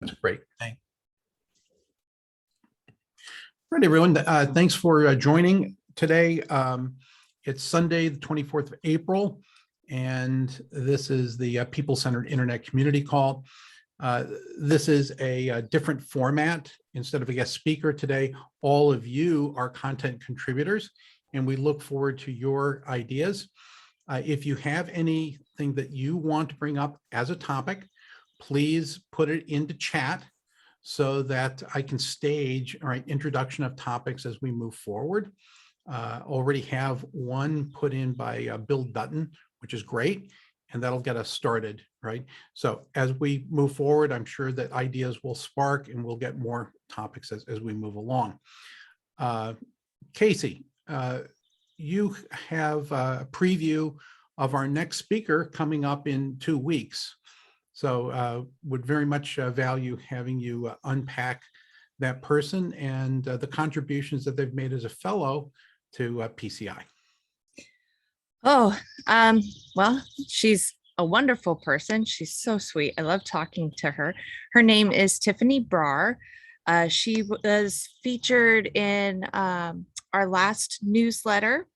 That's great. Right, everyone. Thanks for joining today. It's Sunday, the 24th of April, and this is the People-Centered Internet Community Call. This is a different format. Instead of a guest speaker today, all of you are content contributors, and we look forward to your ideas. If you have anything that you want to bring up as a topic, please put it into chat so that I can stage introduction of topics as we move forward. Already have one put in by Bill Dutton, which is great, and that'll get us started, right? So as we move forward, I'm sure that ideas will spark and we'll get more topics as we move along. Casey, you have a preview of our next speaker coming up in 2 weeks. So would very much value having you unpack that person and the contributions that they've made as a fellow to PCI. Oh, well, she's a wonderful person. She's so sweet. I love talking to her. Her name is Tiffany Brar. She was featured in our last newsletter.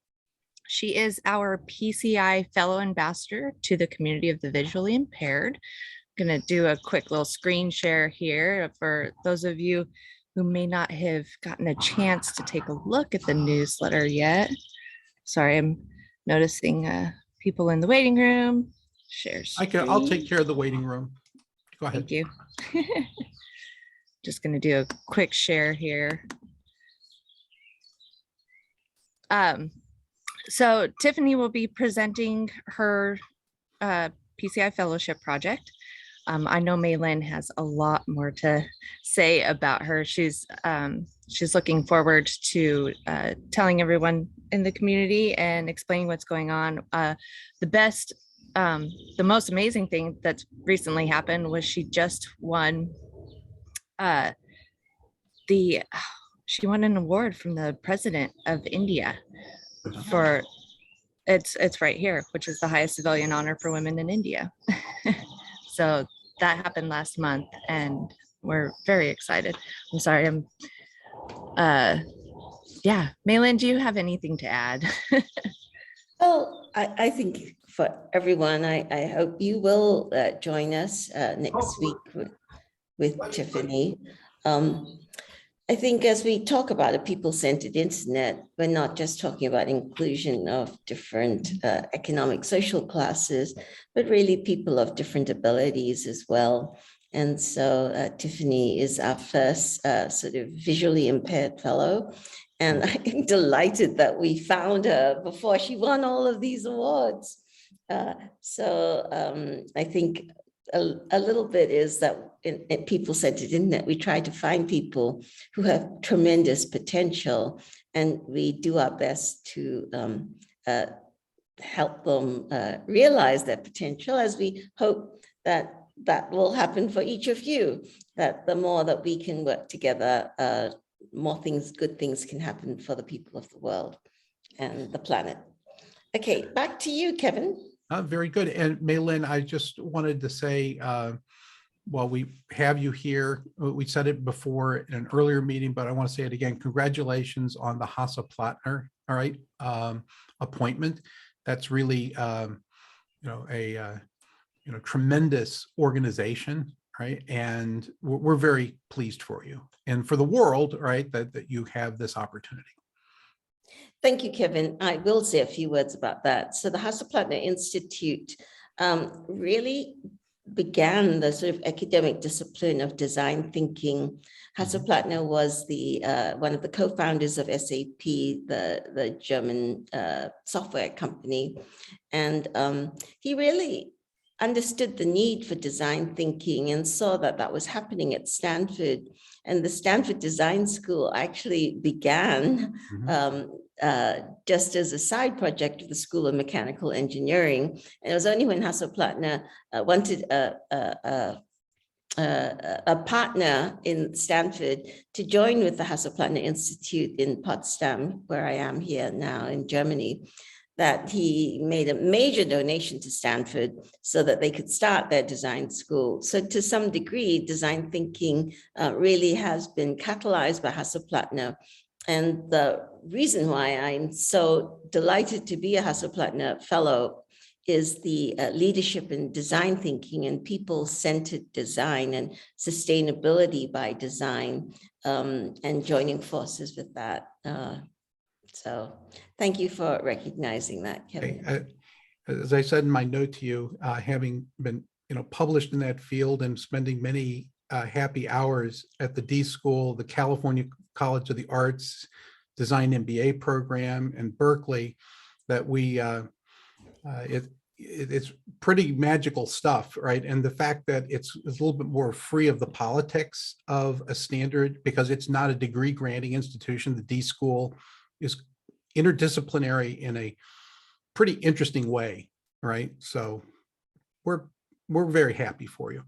She is our PCI Fellow Ambassador to the Community of the Visually Impaired. I'm going to do a quick little screen share here for those of you who may not have gotten a chance to take a look at the newsletter yet. Sorry, I'm noticing people in the waiting room. Share screen. I'll take care of the waiting room. Go ahead. Thank you. Just going to do a quick share here. So Tiffany will be presenting her PCI Fellowship project. I know Maylin has a lot more to say about her. She's looking forward to telling everyone in the community and explaining what's going on. The most amazing thing that's recently happened was she just won she won an award from the President of India for it's right here, which is the highest civilian honor for women in India. So that happened last month and we're very excited. I'm sorry, yeah, Maylin, do you have anything to add? Well, I think for everyone, I hope you will join us next week with Tiffany. I think as we talk about a people-centered internet, we're not just talking about inclusion of different economic, social classes, but really people of different abilities as well. And so Tiffany is our first sort of visually impaired fellow. And I'm delighted that we found her before she won all of these awards. So I think a little bit is that in people-centered internet, we try to find people who have tremendous potential, and we do our best to help them realize their potential, as we hope that will happen for each of you, that the more that we can work together, more good things can happen for the people of the world and the planet. Okay, back to you, Kevin. Very good. And Maylin, I just wanted to say, while we have you here, we said it before in an earlier meeting, but I want to say it again. Congratulations on the Hasse-Plattner, all right, appointment. That's really, a tremendous organization, right? And we're very pleased for you and for the world, right, that you have this opportunity. Thank you, Kevin. I will say a few words about that. So the Hasse-Plattner Institute really began the sort of academic discipline of design thinking. Hasse-Plattner was one of the co-founders of SAP, the German software company. And he really understood the need for design thinking and saw that that was happening at Stanford. And the Stanford Design School actually began just as a side project of the School of Mechanical Engineering. And it was only when Hasse-Plattner wanted a partner in Stanford to join with the Hasse-Plattner Institute in Potsdam, where I am here now in Germany, that he made a major donation to Stanford so that they could start their design school. So to some degree, design thinking really has been catalyzed by Hasso-Plattner. And the reason why I'm so delighted to be a Hasso-Plattner Fellow is the leadership in design thinking and people-centered design and sustainability by design, and joining forces with that. So thank you for recognizing that, Kevin. Okay. As I said in my note to you, having been published in that field and spending many happy hours at the D School, the California College of the Arts Design MBA program in Berkeley, that we it's pretty magical stuff, right? And the fact that it's a little bit more free of the politics of a standard, because it's not a degree granting institution. The D School is interdisciplinary in a pretty interesting way, right? So we're very happy for you.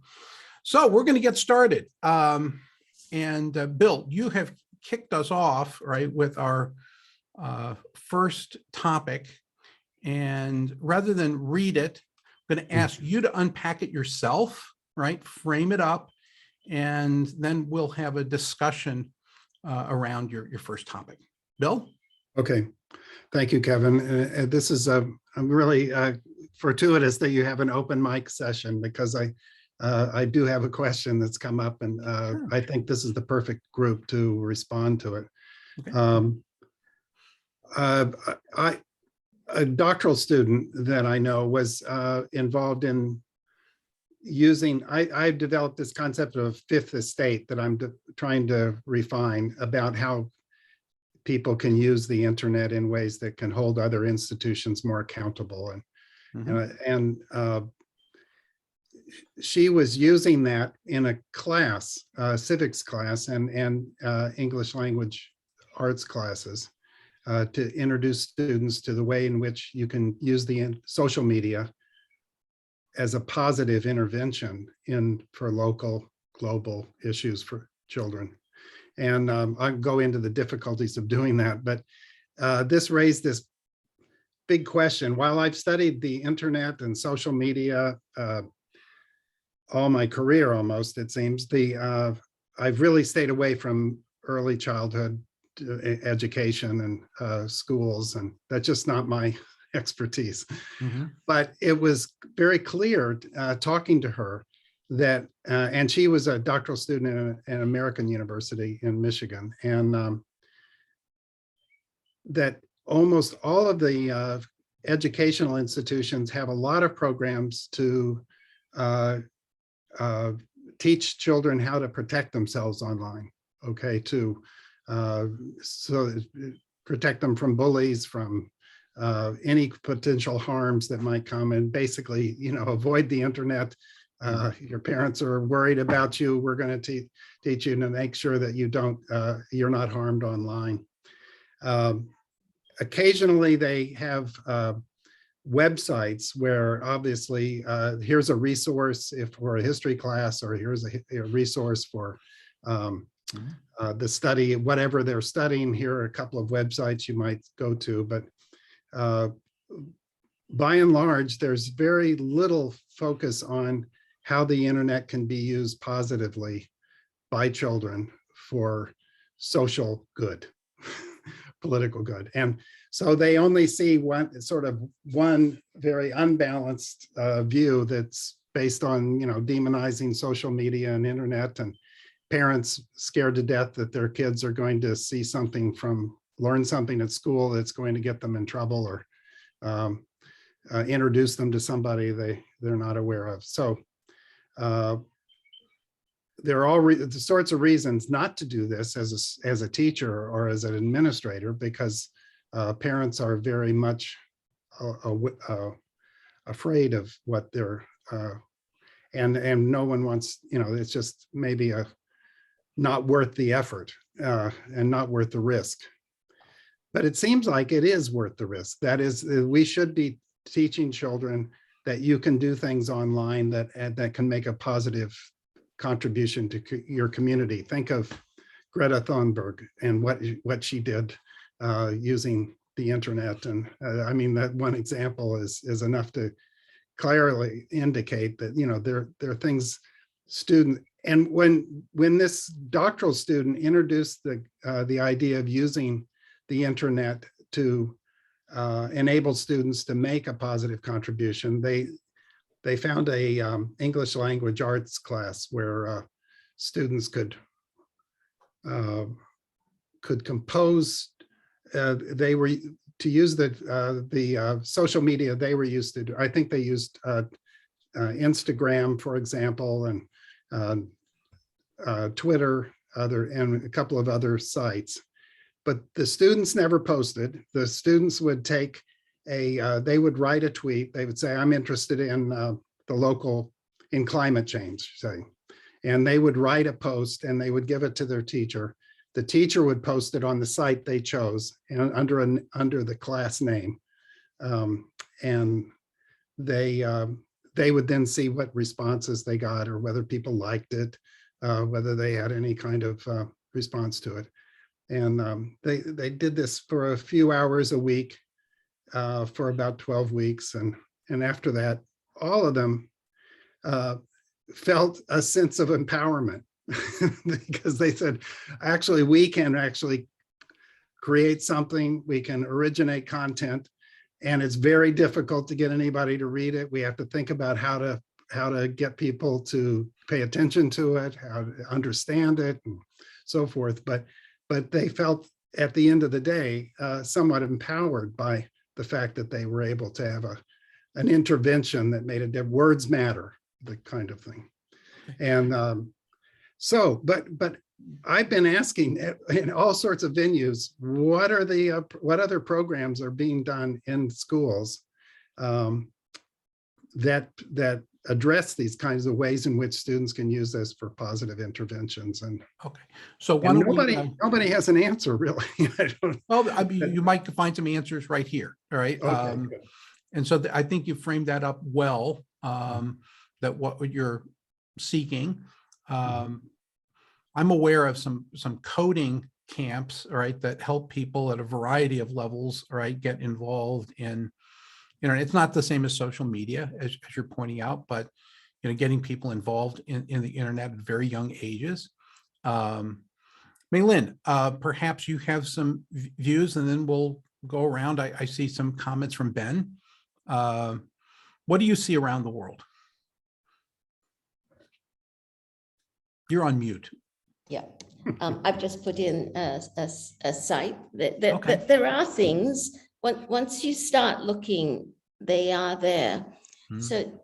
So we're going to get started. Bill, you have kicked us off, right, with our first topic. And rather than read it, I'm going to ask you to unpack it yourself, right? Frame it up, and then we'll have a discussion around your first topic. Bill? Okay. Thank you, Kevin. This is I'm really fortuitous that you have an open mic session, because I do have a question that's come up, and Sure. I think this is the perfect group to respond to it. Okay. A doctoral student that I know was involved in using, I developed this concept of fifth estate that I'm trying to refine about how people can use the internet in ways that can hold other institutions more accountable. And she was using that in a class, civics class and English language arts classes, to introduce students to the way in which you can use the social media as a positive intervention for local, global issues for children. And I'll go into the difficulties of doing that, but this raised this big question. While I've studied the internet and social media all my career almost, it seems, I've really stayed away from early childhood education and schools, and that's just not my expertise. But it was very clear talking to her that, and she was a doctoral student at an American university in Michigan, and that almost all of the educational institutions have a lot of programs to teach children how to protect themselves online, okay, so protect them from bullies, from any potential harms that might come, and basically, avoid the internet. Your parents are worried about you. We're going to teach you to make sure that you're not harmed online. Occasionally they have websites where obviously here's a resource for a history class, or here's a resource for the study, whatever they're studying. Here are a couple of websites you might go to, but by and large, there's very little focus on how the internet can be used positively by children for social good, political good. And so they only see one very unbalanced view that's based on, demonizing social media and internet, and parents scared to death that their kids are going to see learn something at school that's going to get them in trouble, or introduce them to somebody they're not aware of. So there are all the sorts of reasons not to do this as a teacher or as an administrator, because parents are very much afraid of what they're, and no one wants, it's just maybe not worth the effort and not worth the risk. But it seems like it is worth the risk. That is, we should be teaching children that you can do things online that can make a positive contribution to your community. Think of Greta Thunberg and what she did using the internet. And I mean, that one example is enough to clearly indicate that, you know, there are things student, and when this doctoral student introduced the idea of using the internet to enable students to make a positive contribution, they found a English language arts class where students could compose. They were to use the social media they were used to do. I think they used Instagram, for example, and Twitter, and a couple of other sites. But the students never posted. The students would take they would write a tweet. They would say, I'm interested in the local, in climate change, say. And they would write a post and they would give it to their teacher. The teacher would post it on the site they chose and under the class name. And they would then see what responses they got, or whether people liked it, whether they had any kind of response to it. And they did this for a few hours a week for about 12 weeks. And after that, all of them felt a sense of empowerment because they said, actually, we can actually create something, we can originate content, and it's very difficult to get anybody to read it. We have to think about how to get people to pay attention to it, how to understand it, and so forth. But they felt at the end of the day somewhat empowered by the fact that they were able to have an intervention that made it, words matter, the kind of thing. And but I've been asking in all sorts of venues, what other programs are being done in schools that address these kinds of ways in which students can use this for positive interventions. And okay, so why don't nobody has an answer, really. I don't, well, I mean, you might find some answers right here. All right. okay, And so I think you framed that up well, that what you're seeking. I'm aware of some coding camps, all right, that help people at a variety of levels, all right, get involved in, you know, it's not the same as social media, as you're pointing out, but, you know, getting people involved in the internet at very young ages. Mei-Lin, perhaps you have some views, and then we'll go around. I see some comments from Ben. What do you see around the world? You're on mute. Yeah, I've just put in a site that Okay. there are things, once you start looking, they are there. Hmm. So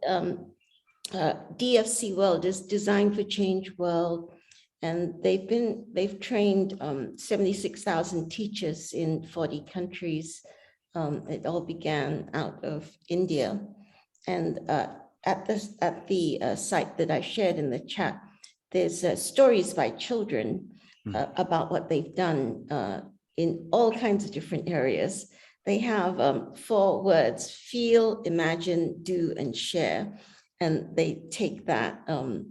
DFC World is Design for Change World, and they've trained 76,000 teachers in 40 countries. It all began out of India, and at the site that I shared in the chat, there's stories by children about what they've done in all kinds of different areas. They have 4 words: feel, imagine, do, and share. And they take that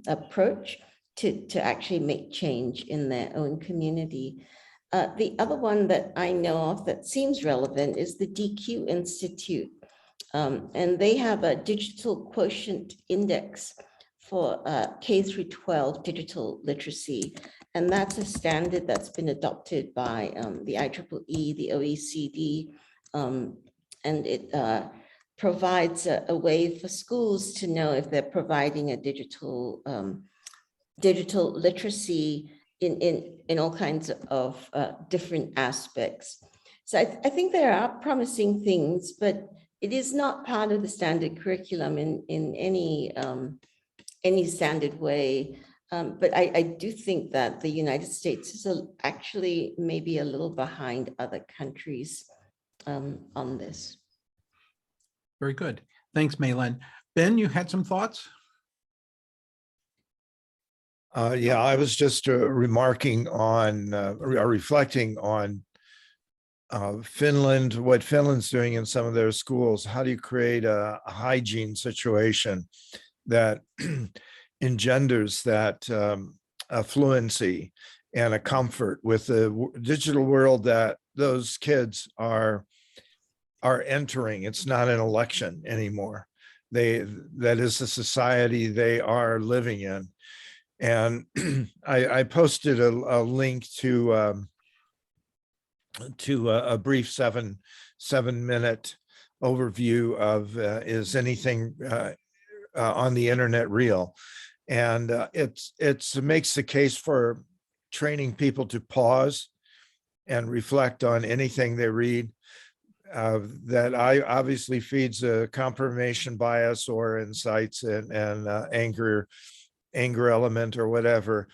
approach to actually make change in their own community. The other one that I know of that seems relevant is the DQ Institute. And they have a digital quotient index for K through 12 digital literacy. And that's a standard that's been adopted by the IEEE, the OECD, and it provides a way for schools to know if they're providing a digital literacy in all kinds of different aspects. So I think there are promising things, but it is not part of the standard curriculum in any standard way. But I do think that the United States is actually maybe a little behind other countries on this. Very good. Thanks, Mei-Lin. Ben, you had some thoughts? Yeah, I was just remarking on, reflecting on Finland, what Finland's doing in some of their schools. How do you create a hygiene situation that engenders that fluency and a comfort with the digital world that those kids are are entering. It's not an election anymore. That is the society they are living in. And I posted a link to a brief seven-minute overview of is anything on the internet real? And it makes the case for training people to pause and reflect on anything they read. That obviously feeds a confirmation bias or incites and anger element or whatever.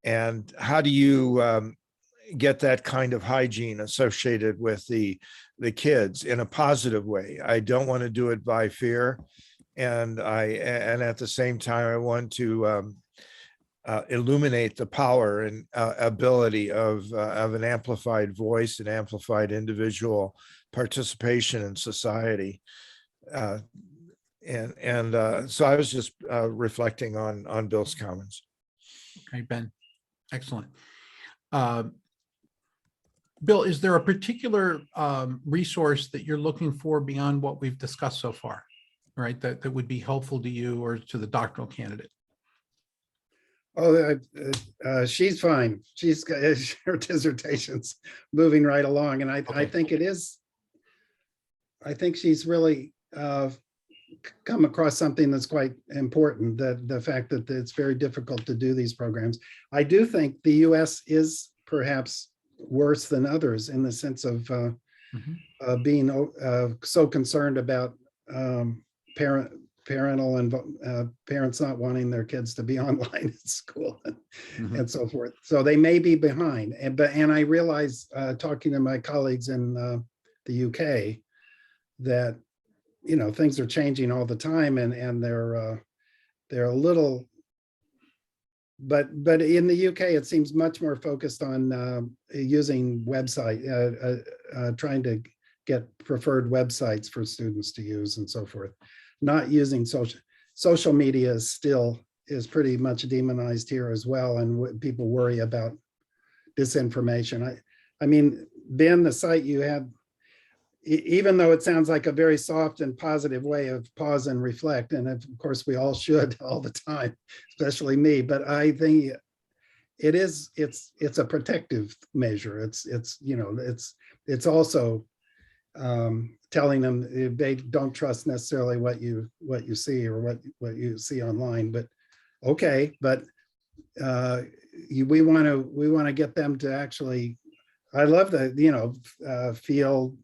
And how do you get that kind of hygiene associated with the kids in a positive way? I don't want to do it by fear, and at the same time I want to illuminate the power and ability of an amplified voice and amplified individual participation in society. So I was just reflecting on Bill's comments. Okay, Ben, excellent. Bill, is there a particular resource that you're looking for beyond what we've discussed so far, right? That would be helpful to you or to the doctoral candidate? Oh, she's fine. She's got her dissertation's moving right along, and I think it is. I think she's really come across something that's quite important. That the fact that it's very difficult to do these programs. I do think the U.S. is perhaps worse than others in the sense of being so concerned about parental and parents not wanting their kids to be online at school and so forth. So they may be behind. And I realize talking to my colleagues in the UK that, you know, things are changing all the time, and they're a little, but in the UK it seems much more focused on using trying to get preferred websites for students to use and so forth. Not using social media is pretty much demonized here as well, and people worry about disinformation. I mean, Ben, the site you had, even though it sounds like a very soft and positive way of pause and reflect, and of course we all should all the time, especially me, but I think it's a protective measure. It's also telling them they don't trust necessarily what you see or what you see online, but okay, but we want to get them to actually, I love the feel,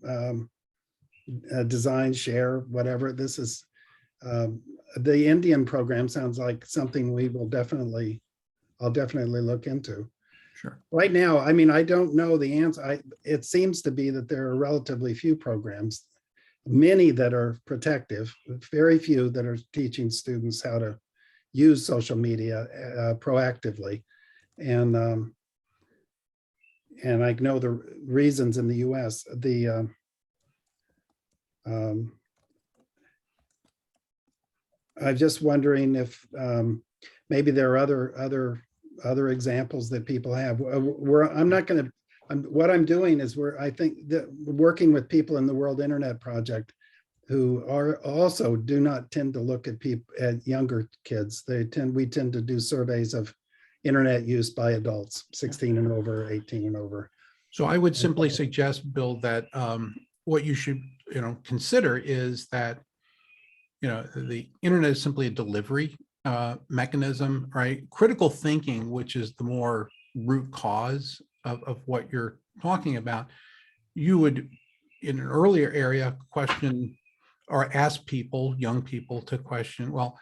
design, share, whatever. This is the Indian program sounds like something I'll definitely look into. Sure. Right now, I mean, I don't know the answer. It seems to be that there are relatively few programs, many that are protective, very few that are teaching students how to use social media proactively. And I know the reasons in the US. I'm just wondering if maybe there are other examples that people have. What I'm doing is I think that working with people in the World Internet Project who are also do not tend to look at younger kids. We tend to do surveys of internet use by adults, 16 and over, 18 and over. So I would simply suggest, Bill, that what you should consider is that the internet is simply a delivery mechanism, right? Critical thinking, which is the more root cause of what you're talking about, you would, in an earlier area, question or ask people, young people, to question, well,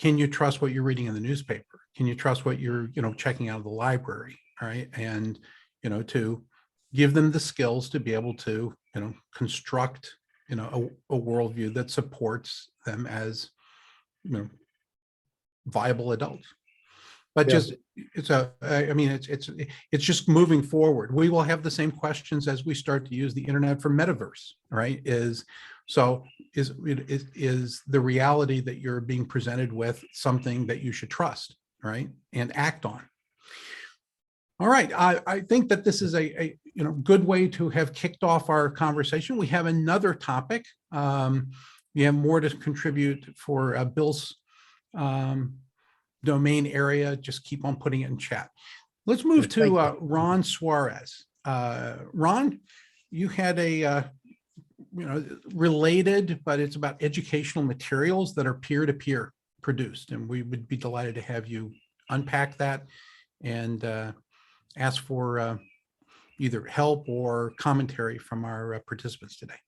can you trust what you're reading in the newspaper? Can you trust what you're, checking out of the library, right? And, to give them the skills to be able to, construct, a worldview that supports them as, viable adults. But Yeah. it's just moving forward. We will have the same questions as we start to use the internet for metaverse, right? Is the reality that you're being presented with something that you should trust, right? And act on. All right, I think that this is a good way to have kicked off our conversation. We have another topic. We have more to contribute for Bill's domain area. Just keep on putting it in chat. Let's move to Ron Suarez. Ron, you had a related, but it's about educational materials that are peer-to-peer produced, and we would be delighted to have you unpack that and ask for either help or commentary from our participants today.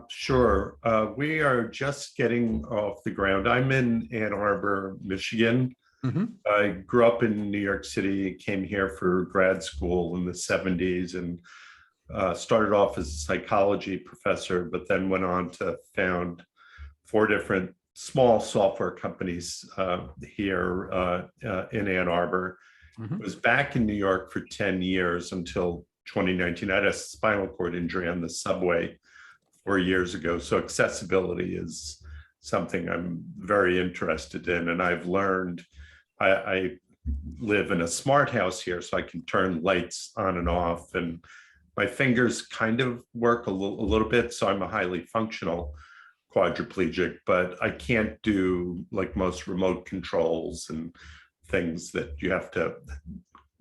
Sure. We are just getting off the ground. I'm in Ann Arbor, Michigan. I grew up in New York City, came here for grad school in the 70s, and started off as a psychology professor, but then went on to found 4 different small software companies here in Ann Arbor. Was back in New York for 10 years until 2019. I had a spinal cord injury on the subway 4 years ago. So accessibility is something I'm very interested in. And I've learned, I live in a smart house here, so I can turn lights on and off, and my fingers kind of work a little bit. So I'm a highly functional quadriplegic, but I can't do like most remote controls and things that you have to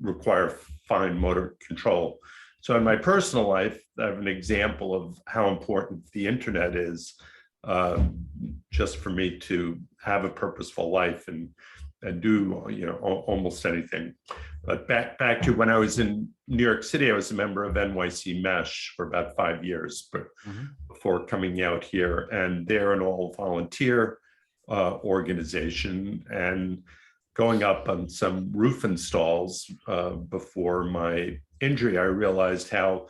require fine motor control. So in my personal life, I have an example of how important the internet is just for me to have a purposeful life and do almost anything. But back to when I was in New York City, I was a member of NYC Mesh for about 5 years before coming out here, and they're an all volunteer organization. And going up on some roof installs before my injury, I realized how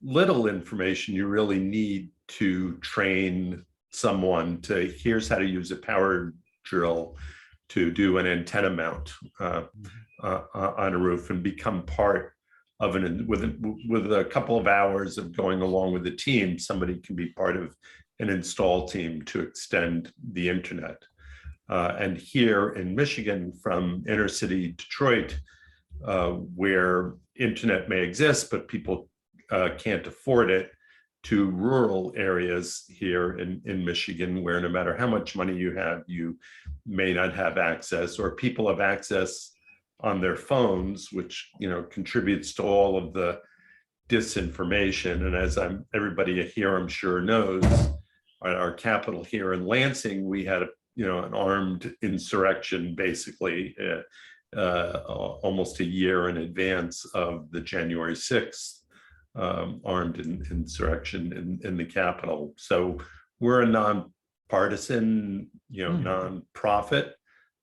little information you really need to train someone to, here's how to use a power drill to do an antenna mount on a roof, and become part of with a couple of hours of going along with the team, somebody can be part of an install team to extend the internet. And here in Michigan, from inner city Detroit, where internet may exist, but people can't afford it, to rural areas here in Michigan, where no matter how much money you have, you may not have access, or people have access on their phones, which contributes to all of the disinformation. And as everybody here, I'm sure, knows, at our capital here in Lansing, we had an armed insurrection, basically almost a year in advance of the January 6th armed insurrection in the Capitol. So we're a nonpartisan, nonprofit,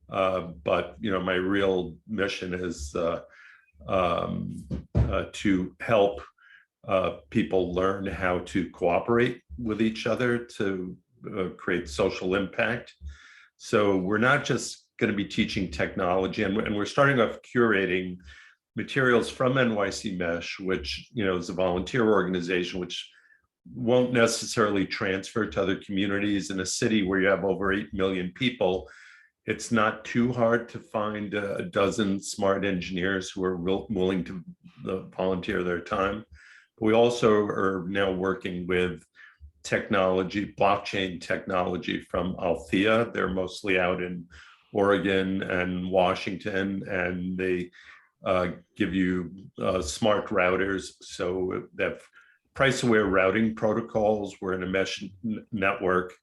but my real mission is to help people learn how to cooperate with each other to create social impact. So we're not just going to be teaching technology, and we're starting off curating materials from NYC Mesh, which is a volunteer organization, which won't necessarily transfer to other communities. In a city where you have over 8 million people, it's not too hard to find a dozen smart engineers who are willing to volunteer their time. But we also are now working with technology, blockchain technology from Althea. They're mostly out in Oregon and Washington, and they give you smart routers. So they have price-aware routing protocols where in a mesh network,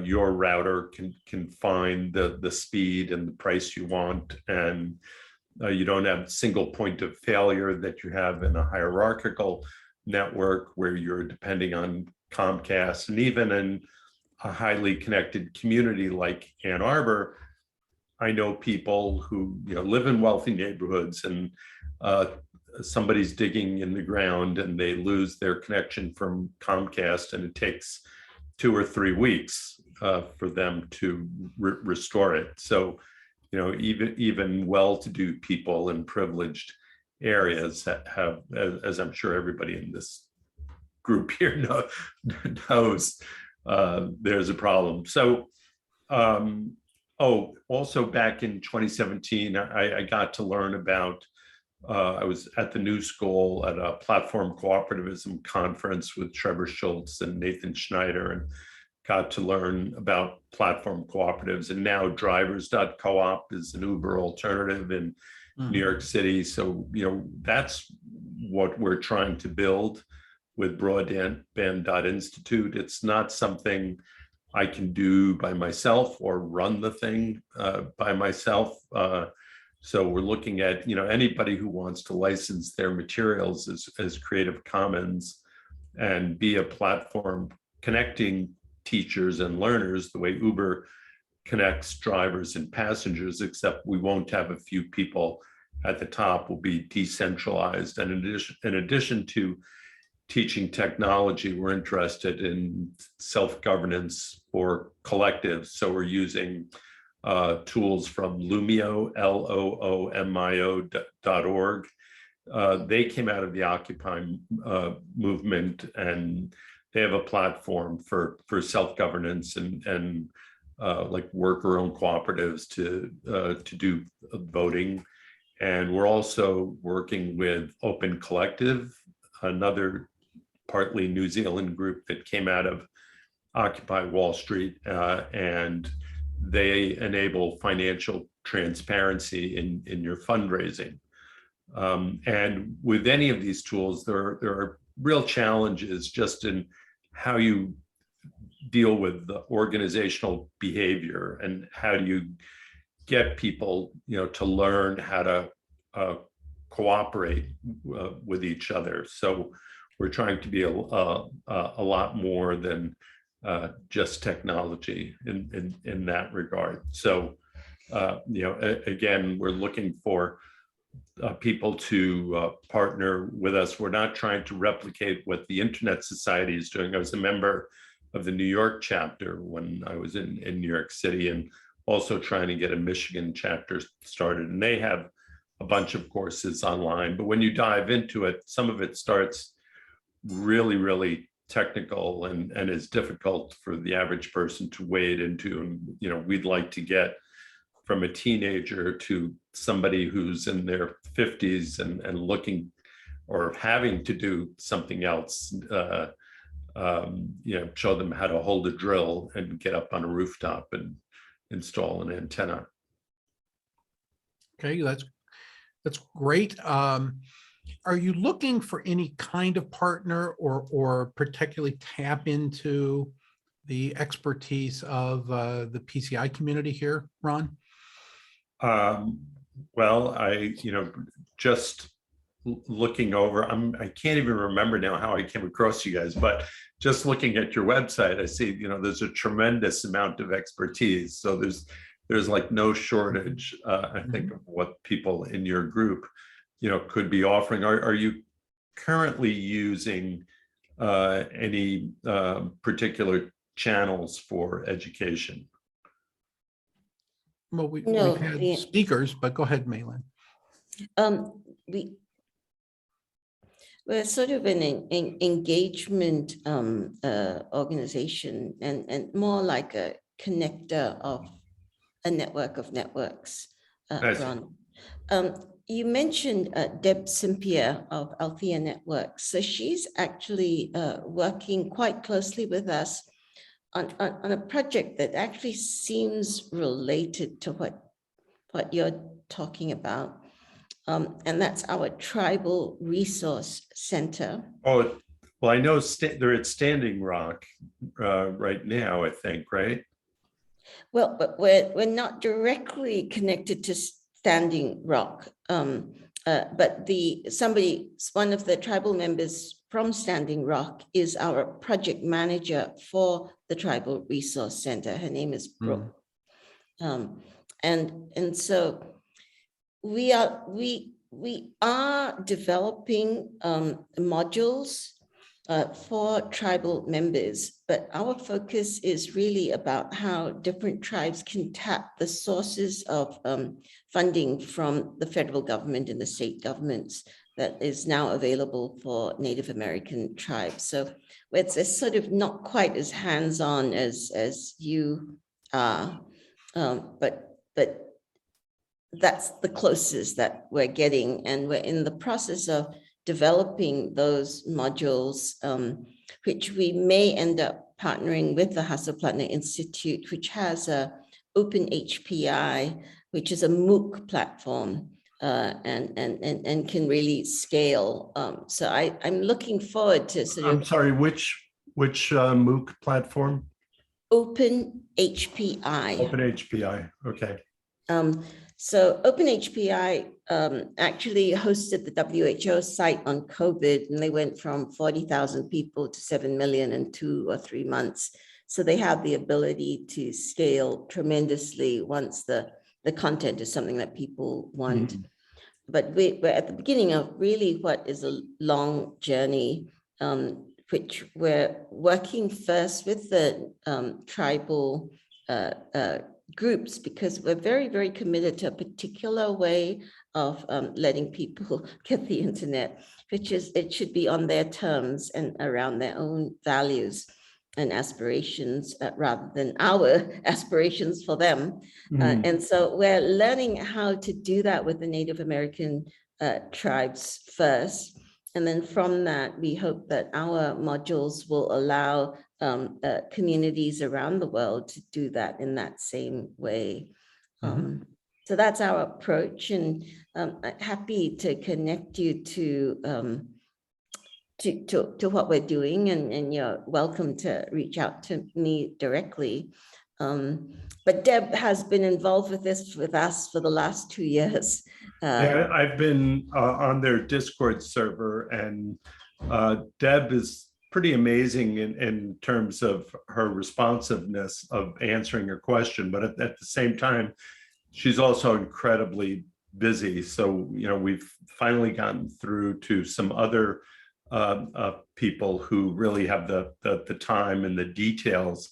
your router can find the speed and the price you want, and you don't have a single point of failure that you have in a hierarchical network where you're depending on Comcast. And even in a highly connected community like Ann Arbor, I know people who live in wealthy neighborhoods, and somebody's digging in the ground and they lose their connection from Comcast, and it takes 2 or 3 weeks for them to restore it. So, even well-to-do people in privileged areas have, as I'm sure everybody in this group here knows, there's a problem. So, also back in 2017, I got to learn about I was at the New School at a platform cooperativism conference with Trevor Schultz and Nathan Schneider, and got to learn about platform cooperatives. And now drivers.coop is an Uber alternative in New York City. So, that's what we're trying to build with broadband.institute. It's not something I can do by myself or run the thing by myself. So we're looking at, anybody who wants to license their materials as Creative Commons and be a platform connecting teachers and learners the way Uber connects drivers and passengers, except we won't have a few people at the top. Will be decentralized. And in addition to teaching technology, we're interested in self-governance for collectives. So we're using tools from Loomio, LOOMIO.org. They came out of the Occupy movement, and they have a platform for self-governance and like worker-owned cooperatives to do voting. And we're also working with Open Collective, another partly New Zealand group that came out of Occupy Wall Street, and they enable financial transparency in your fundraising. And with any of these tools, there are real challenges just in how you deal with the organizational behavior and how do you get people, to learn how to cooperate with each other. So we're trying to be a lot more than just technology in that regard. So, again, we're looking for people to partner with us. We're not trying to replicate what the Internet Society is doing. I was a member of the New York chapter when I was in New York City, and also trying to get a Michigan chapter started. And they have a bunch of courses online, but when you dive into it, some of it starts really, really technical and is difficult for the average person to wade into. And, we'd like to get from a teenager to somebody who's in their 50s and looking or having to do something else, show them how to hold a drill and get up on a rooftop and install an antenna. Okay, that's great. Are you looking for any kind of partner or particularly tap into the expertise of the PCI community here, Ron? Well, just looking over, I can't even remember now how I came across you guys, but just looking at your website, I see, there's a tremendous amount of expertise. So there's like no shortage, I think, of what people in your group, could be offering. Are you currently using any particular channels for education? Well, we've No, had speakers, but go ahead, Malin. We're sort of an engagement organization and more like a connector of a network of networks, Ron. You mentioned Deb Simpier of Althea Networks. So she's actually working quite closely with us on a project that actually seems related to what you're talking about. And that's our Tribal Resource Center. Oh, well, I know they're at Standing Rock right now, I think, right? Well, but we're not directly connected to Standing Rock, but one of the tribal members from Standing Rock is our project manager for the Tribal Resource Center. Her name is Brooke, and so we are developing modules for tribal members, but our focus is really about how different tribes can tap the sources of funding from the federal government and the state governments that is now available for Native American tribes. So it's sort of not quite as hands-on as you are, but that's the closest that we're getting. And we're in the process of developing those modules, which we may end up partnering with the Hasso-Plattner Institute, which has a Open HPI, which is a MOOC platform, and can really scale. So I'm looking forward to sort I'm of sorry, which MOOC platform? Open HPI. Open HPI. Okay. So OpenHPI actually hosted the WHO site on COVID, and they went from 40,000 people to 7 million in 2 or 3 months. So they have the ability to scale tremendously once the content is something that people want. Mhm. But we're at the beginning of really what is a long journey, which we're working first with the tribal groups, because we're very, very committed to a particular way of letting people get the internet, which is it should be on their terms and around their own values and aspirations rather than our aspirations for them. Mhm. And so we're learning how to do that with the Native American tribes first. And then from that, we hope that our modules will allow communities around the world to do that in that same way. So that's our approach, and happy to connect you to what we're doing, and you're welcome to reach out to me directly. But Deb has been involved with this with us for the last 2 years. Yeah, I've been on their Discord server, and Deb is pretty amazing in terms of her responsiveness of answering your question, but at the same time, she's also incredibly busy. So, we've finally gotten through to some other people who really have the time and the details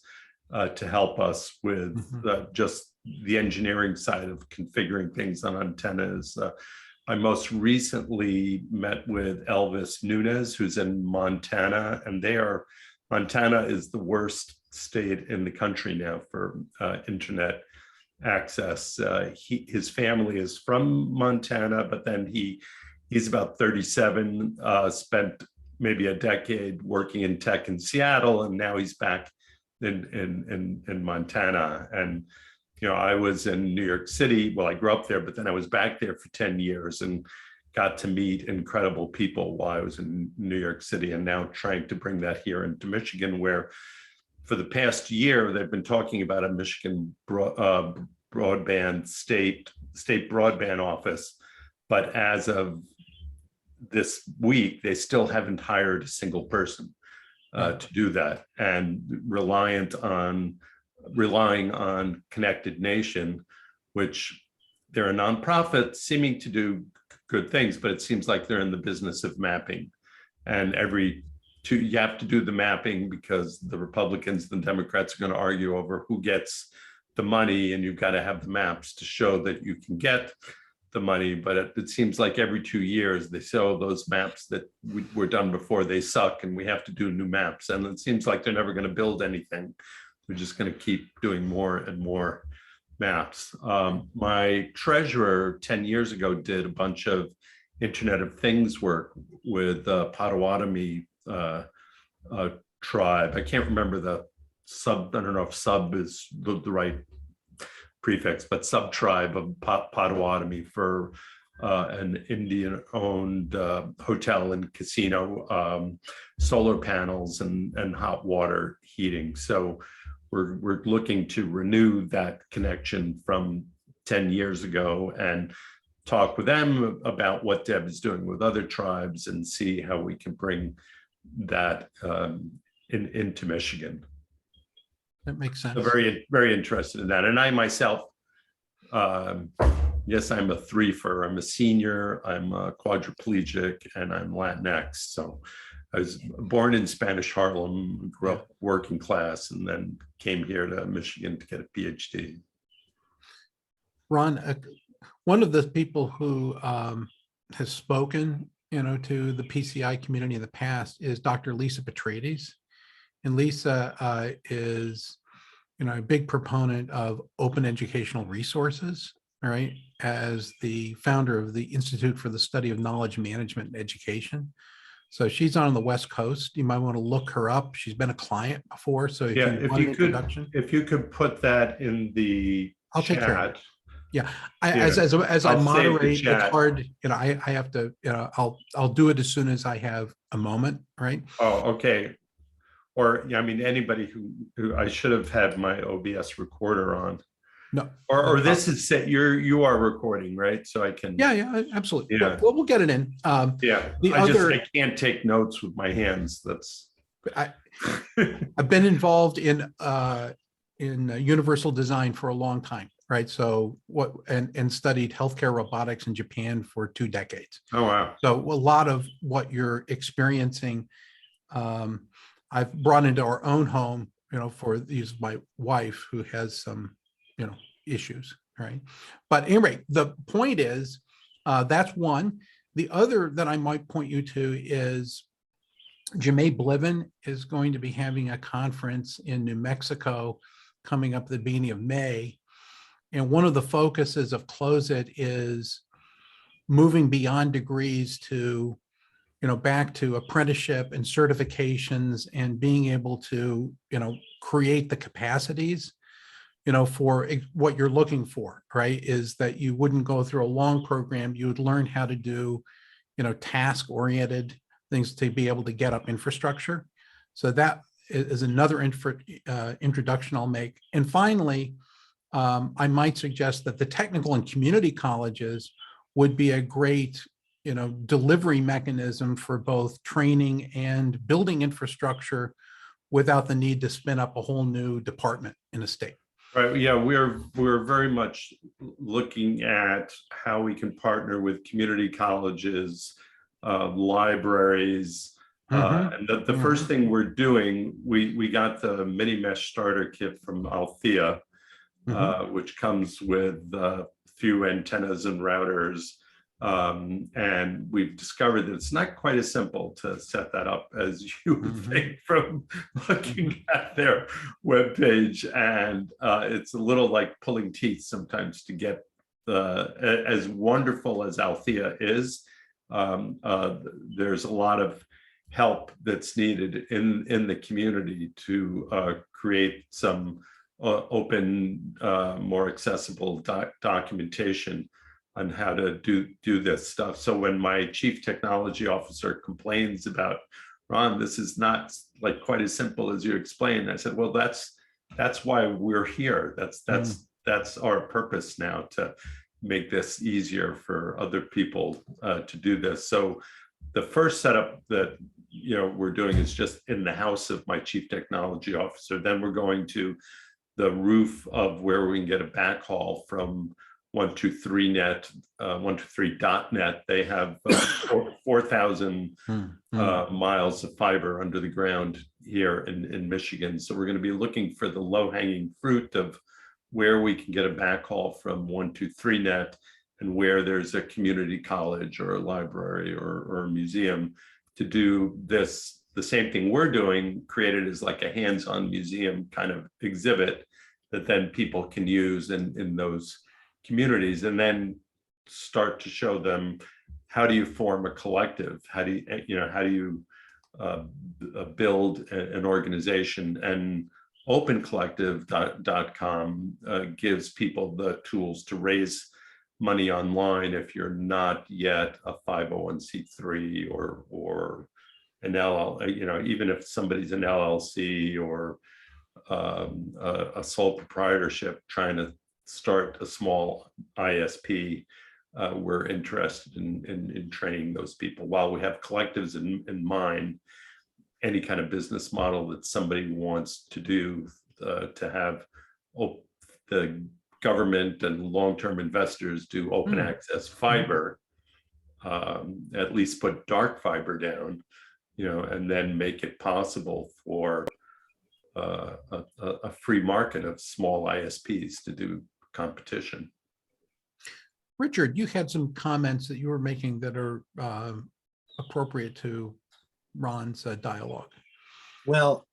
to help us with just the engineering side of configuring things on antennas. I most recently met with Elvis Nunez, who's in Montana, and Montana is the worst state in the country now for internet access. His family is from Montana, but then he's about 37, spent maybe a decade working in tech in Seattle, and now he's back in Montana. And I was in New York City. Well, I grew up there, but then I was back there for 10 years and got to meet incredible people while I was in New York City, and now trying to bring that here into Michigan, where for the past year, they've been talking about a Michigan broadband state broadband office. But as of this week, they still haven't hired a single person to do that, and relying on Connected Nation, which they're a nonprofit seeming to do good things, but it seems like they're in the business of mapping. And you have to do the mapping because the Republicans and the Democrats are going to argue over who gets the money, and you've got to have the maps to show that you can get the money. But it seems like every 2 years they show those maps that were done before, they suck, and we have to do new maps. And it seems like they're never going to build anything. They're just going to keep doing more and more maps. My treasurer 10 years ago did a bunch of Internet of Things work with Potawatomi tribe. I can't remember the sub, I don't know if sub is the right prefix, but sub-tribe of Potawatomi for an Indian-owned hotel and casino, solar panels and hot water heating. So we're looking to renew that connection from 10 years ago and talk with them about what Deb is doing with other tribes and see how we can bring that into Michigan. That makes sense. So very, very interested in that. And I myself, yes, I'm a threefer. I'm a senior, I'm a quadriplegic, and I'm Latinx. So I was born in Spanish Harlem, grew up working class, and then came here to Michigan to get a PhD. Ron, one of the people who has spoken, to the PCI community in the past is Dr. Lisa Petraides. And Lisa is, a big proponent of open educational resources all right, as the founder of the Institute for the Study of Knowledge Management and Education. So she's on the West Coast. You might want to look her up. She's been a client before. So if Yeah, you if want you an could, introduction, if you could put that in the I'll take care of it. chat. Yeah, Yeah, as I I'll save the moderate, it's chat. hard, I have to, I'll do it as soon as I have a moment, right? Oh, okay. Or, yeah, I mean, anybody who I should have had my OBS recorder on. No. Or this is set, you are recording, right? So I can. Yeah, absolutely. Yeah. We'll get it in. Yeah, The I other, I can't take notes with my hands. That's. I've been involved in universal design for a long time, right? So and studied healthcare robotics in Japan for 2 decades. Oh, wow. So a lot of what you're experiencing, I've brought into our own home, for my wife who has some, issues, right? But anyway, the point is, that's one. The other that I might point you to is Janae Bliven is going to be having a conference in New Mexico coming up at the beginning of May. And one of the focuses of Close It is moving beyond degrees to, back to apprenticeship and certifications and being able to, create the capacities, for what you're looking for, right? Is that you wouldn't go through a long program, you would learn how to do, task-oriented things to be able to get up infrastructure. So that is another introduction I'll make. And finally, I might suggest that the technical and community colleges would be a great, delivery mechanism for both training and building infrastructure without the need to spin up a whole new department in a state. Right. Yeah, we're very much looking at how we can partner with community colleges, libraries. And the first thing we're doing, we got the mini mesh starter kit from Althea, which comes with a few antennas and routers. And we've discovered that it's not quite as simple to set that up as you would think from looking at their webpage. And it's a little like pulling teeth sometimes to get as wonderful as Althea is. There's a lot of help that's needed in the community to create some open, more accessible documentation on how to do this stuff. So when my chief technology officer complains about, Ron, this is not like quite as simple as you explained, I said, well, that's why we're here. That's our purpose now, to make this easier for other people to do this. So the first setup that we're doing is just in the house of my chief technology officer. Then we're going to the roof of where we can get a backhaul from 123net, 123.net. They have 4,000 miles of fiber under the ground here in Michigan. So we're going to be looking for the low-hanging fruit of where we can get a backhaul from 123net and where there's a community college or a library or a museum to do this, the same thing we're doing, created as like a hands-on museum kind of exhibit that then people can use in those communities, and then start to show them, how do you form a collective? How do you build an organization? And opencollective.com gives people the tools to raise money online if you're not yet a 501c3 or an LLC, even if somebody's an LLC or a sole proprietorship trying to start a small ISP. We're interested in training those people. While we have collectives in mind, any kind of business model that somebody wants to do, to have the government and long-term investors do open access fiber, at least put dark fiber down, and then make it possible for a free market of small ISPs to do competition. Richard, you had some comments that you were making that are appropriate to Ron's dialogue. Well,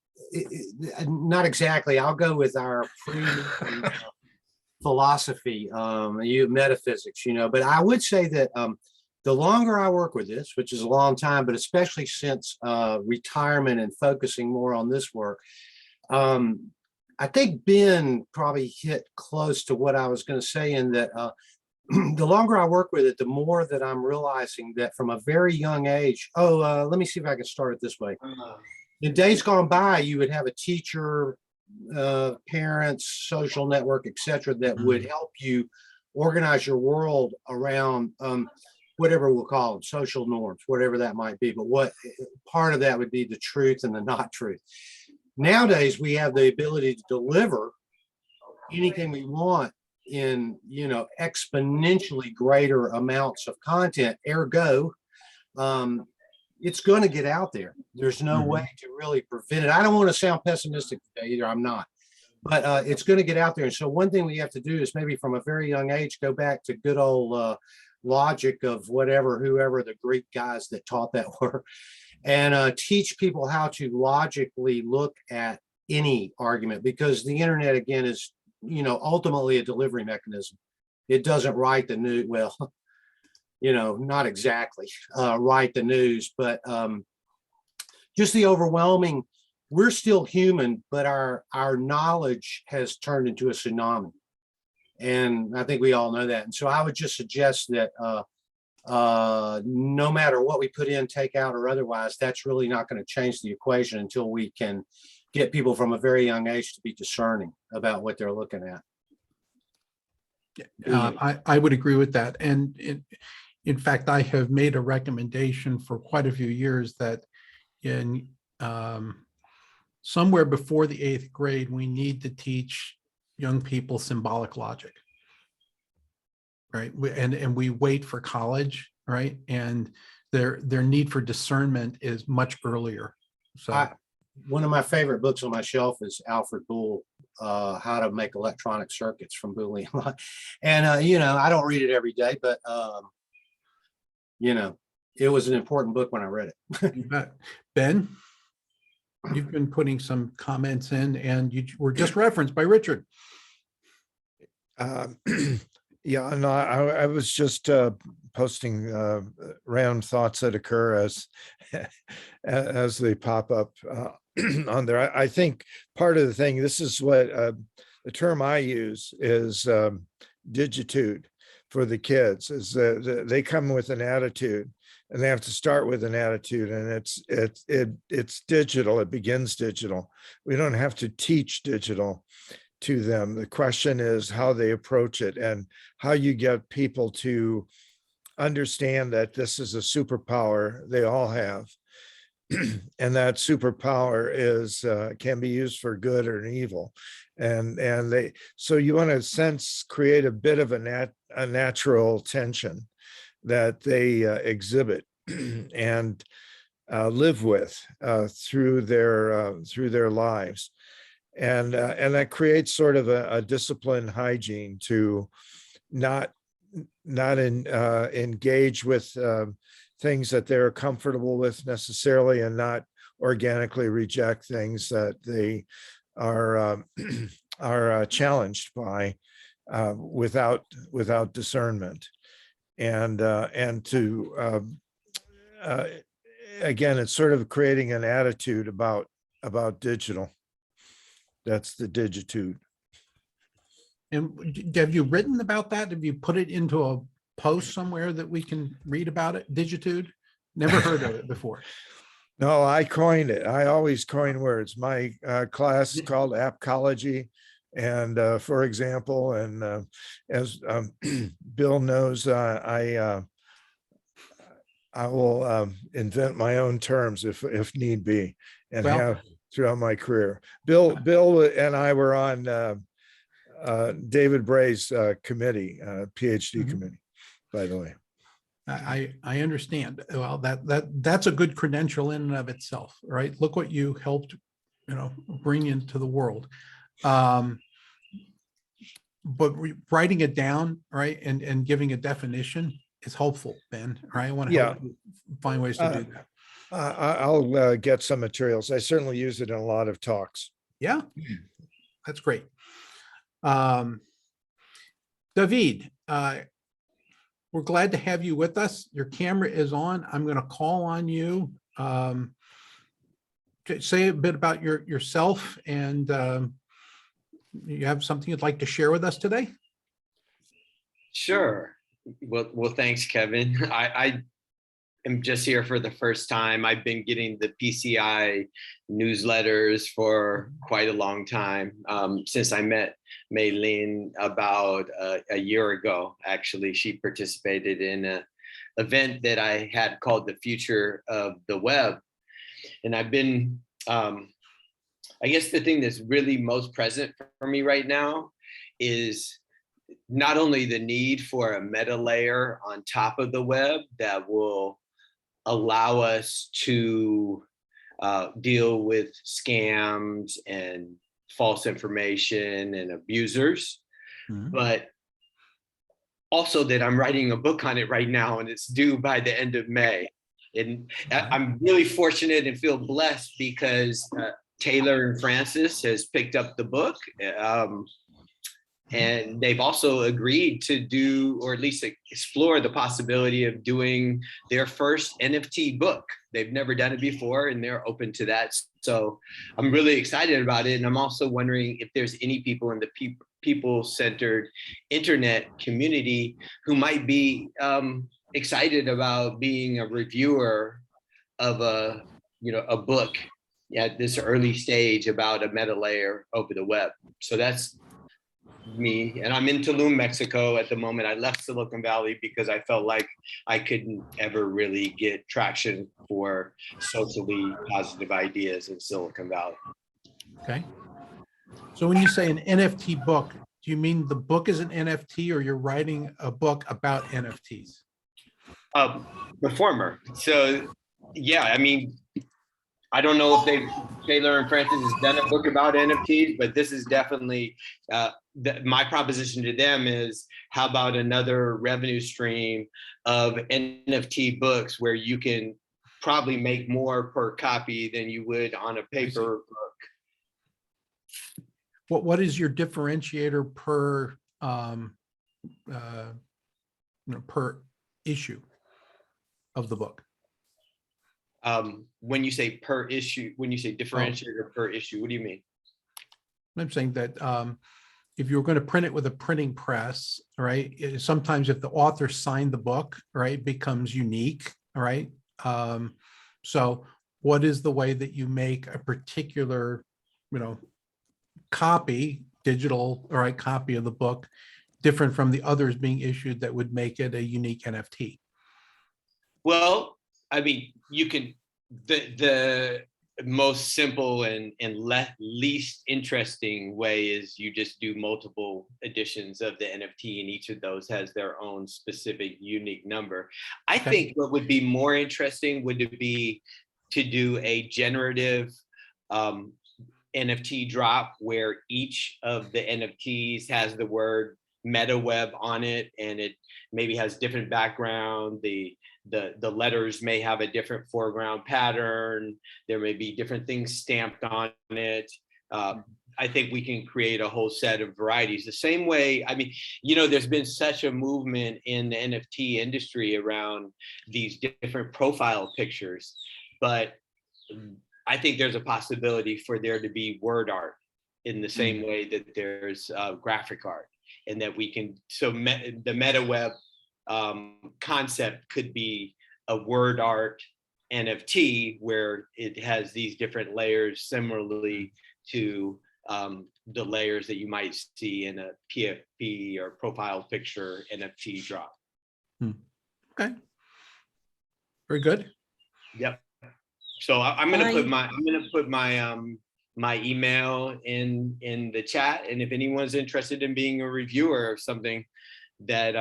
not exactly. I'll go with our free philosophy, metaphysics, but I would say that the longer I work with this, which is a long time, but especially since retirement and focusing more on this work, I think Ben probably hit close to what I was going to say in that the longer I work with it, the more that I'm realizing that from a very young age, let me see if I can start it this way. In days gone by, you would have a teacher, parents, social network, etc., that would help you organize your world around whatever we'll call them, social norms, whatever that might be. But what part of that would be the truth and the not truth. Nowadays, we have the ability to deliver anything we want in, exponentially greater amounts of content. Ergo, it's going to get out there. There's no way to really prevent it. I don't want to sound pessimistic today either. I'm not, but it's going to get out there. And so one thing we have to do is maybe from a very young age, go back to good old logic of whoever the Greek guys that taught that were, and teach people how to logically look at any argument, because the internet, again, is, ultimately a delivery mechanism. It doesn't write the news. Well, not exactly write the news, but just the overwhelming, we're still human, but our knowledge has turned into a tsunami. And I think we all know that. And so I would just suggest that no matter what we put in, take out, or otherwise, that's really not going to change the equation until we can get people from a very young age to be discerning about what they're looking at. I would agree with that. And in fact, I have made a recommendation for quite a few years that in somewhere before the 8th grade, we need to teach young people symbolic logic, right? And we wait for college, right? And their need for discernment is much earlier. So one of my favorite books on my shelf is Alfred Boole, How to Make Electronic Circuits from Boolean. And, I don't read it every day, but, it was an important book when I read it. You bet. Ben, you've been putting some comments in, and you were just referenced by Richard. Yeah, no, I was just posting random thoughts that occur as they pop up on there. I think part of the thing, this is what the term I use is digitude for the kids, is that they come with an attitude, and they have to start with an attitude, and it's digital. It begins digital. We don't have to teach digital to them. The question is how they approach it and how you get people to understand that this is a superpower they all have, and that superpower is can be used for good or evil, and so you want to sense create a bit of a natural tension that they exhibit and live with through their lives. And that creates sort of a discipline hygiene to not engage with things that they're comfortable with necessarily, and not organically reject things that they are challenged by without discernment. And to again, it's sort of creating an attitude about digital. That's the digitude. And have you written about that? Have you put it into a post somewhere that we can read about it? Digitude? Never heard of it before. No, I coined it. I always coin words. My class is called Appcology. And for example, and as Bill knows, I will invent my own terms if need be, and have throughout my career. Bill and I were on David Bray's committee, PhD committee, by the way. I understand. Well, that's a good credential in and of itself, right? Look what you helped, bring into the world. But writing it down, right, and giving a definition is helpful, Ben. Right? I want to help you find ways to do that. I'll get some materials. I certainly use it in a lot of talks. Yeah, that's great. David, we're glad to have you with us. Your camera is on. I'm going to call on you. To say a bit about yourself, and you have something you'd like to share with us today? Sure. Well, thanks, Kevin. I am just here for the first time. I've been getting the PCI newsletters for quite a long time, since I met Maylene about a year ago. Actually, she participated in an event that I had called The Future of the Web. And I've been, I guess the thing that's really most present for me right now is not only the need for a meta layer on top of the web that will allow us to deal with scams and false information and abusers, but also that I'm writing a book on it right now, and it's due by the end of May. And I'm really fortunate and feel blessed because Taylor and Francis has picked up the book. And they've also agreed to do, or at least explore the possibility of doing their first NFT book. They've never done it before, and they're open to that. So I'm really excited about it. And I'm also wondering if there's any people in the people-centered internet community who might be excited about being a reviewer of a book at this early stage about a meta layer over the web. So that's me, and I'm in Tulum, Mexico at the moment. I left Silicon Valley because I felt like I couldn't ever really get traction for socially positive ideas in Silicon Valley. Okay. So when you say an NFT book, do you mean the book is an NFT, or you're writing a book about NFTs? The former. So yeah, I mean, I don't know if Taylor and Francis has done a book about NFTs, but this is definitely my proposition to them is, how about another revenue stream of NFT books where you can probably make more per copy than you would on a paper book. What is your differentiator per per issue of the book? When you say per issue, when you say differentiator per issue, what do you mean? I'm saying that if you were going to print it with a printing press, right, sometimes if the author signed the book, right, it becomes unique, right? So what is the way that you make a particular, copy, digital, right, copy of the book different from the others being issued that would make it a unique NFT? Well, I mean, you can, the most simple and least interesting way is you just do multiple editions of the NFT, and each of those has their own specific unique number. I think what would be more interesting would be to do a generative NFT drop where each of the NFTs has the word MetaWeb on it, and it maybe has different background. The letters may have a different foreground pattern. There may be different things stamped on it. I think we can create a whole set of varieties. The same way, I mean, there's been such a movement in the NFT industry around these different profile pictures, but I think there's a possibility for there to be word art in the same way that there's graphic art, and that we can, so the MetaWeb concept could be a word art NFT where it has these different layers similarly to the layers that you might see in a PFP or profile picture NFT drop. Okay. Very good. Yep. So I'm gonna put my email in the chat, and if anyone's interested in being a reviewer of something that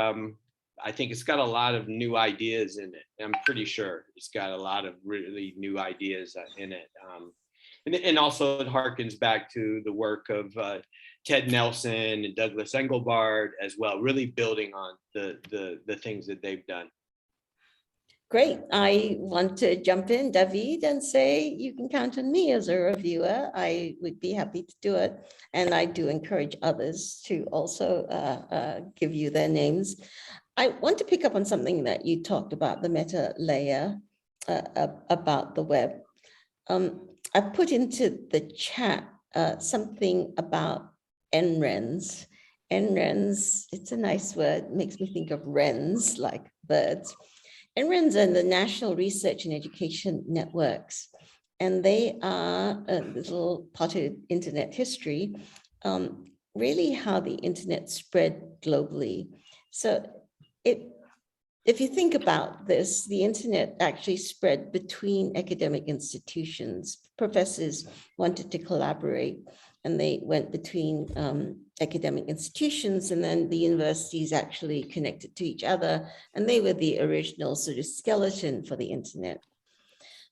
I think it's got a lot of new ideas in it. I'm pretty sure it's got a lot of really new ideas in it. And also it harkens back to the work of Ted Nelson and Douglas Engelbart as well, really building on the things that they've done. Great. I want to jump in, David, and say you can count on me as a reviewer. I would be happy to do it. And I do encourage others to also give you their names. I want to pick up on something that you talked about, the meta layer about the web. I put into the chat something about NRENs. NRENs, it's a nice word, makes me think of wrens, like birds. NRENs are the National Research and Education Networks, and they are a little part of internet history, really how the internet spread globally. So if you think about this, the internet actually spread between academic institutions. Professors wanted to collaborate, and they went between academic institutions, and then the universities actually connected to each other, and they were the original sort of skeleton for the internet.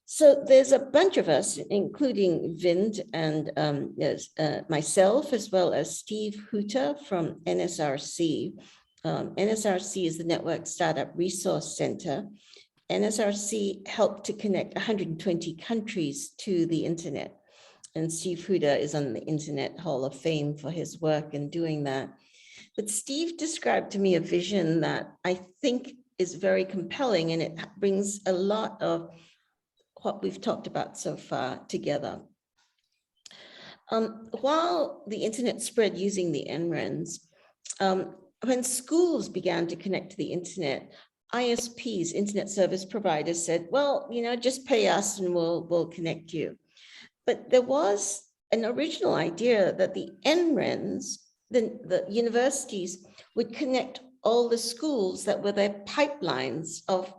So there's a bunch of us, including Vind and myself, as well as Steve Huta from NSRC. NSRC is the Network Startup Resource Center. NSRC helped to connect 120 countries to the internet. And Steve Huda is on the Internet Hall of Fame for his work in doing that. But Steve described to me a vision that I think is very compelling, and it brings a lot of what we've talked about so far together. While the internet spread using the NRENs, when schools began to connect to the internet, ISPs, internet service providers, said, well, just pay us and we'll connect you. But there was an original idea that the NRENs, the universities, would connect all the schools that were their pipelines of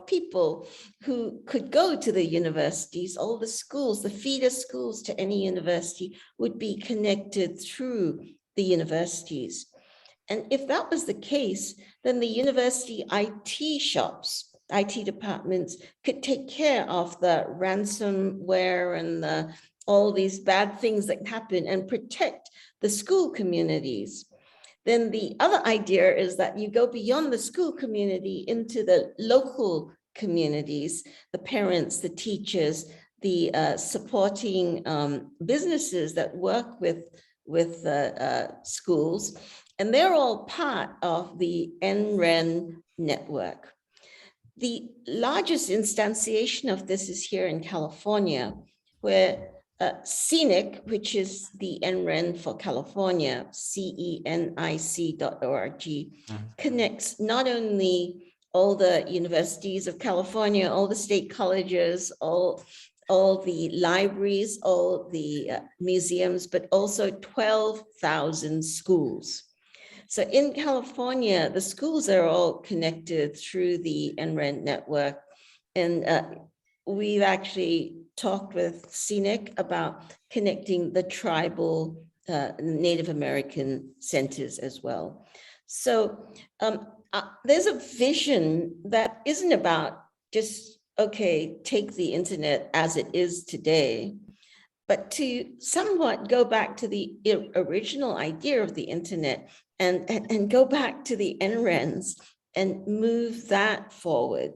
people who could go to the universities. All the schools, the feeder schools to any university, would be connected through the universities. And if that was the case, then the university IT shops, IT departments, could take care of the ransomware and all these bad things that happen and protect the school communities. Then the other idea is that you go beyond the school community into the local communities, the parents, the teachers, the supporting businesses that work with schools, and they're all part of the NREN network. The largest instantiation of this is here in California, where CENIC, which is the NREN for California, CENIC.org, connects not only all the universities of California, all the state colleges, all the libraries, all the museums, but also 12,000 schools. So in California, the schools are all connected through the NREN network. And we've actually talked with CENIC about connecting the tribal Native American centers as well. So there's a vision that isn't about just, okay, take the internet as it is today, but to somewhat go back to the original idea of the internet and go back to the NRENs and move that forward,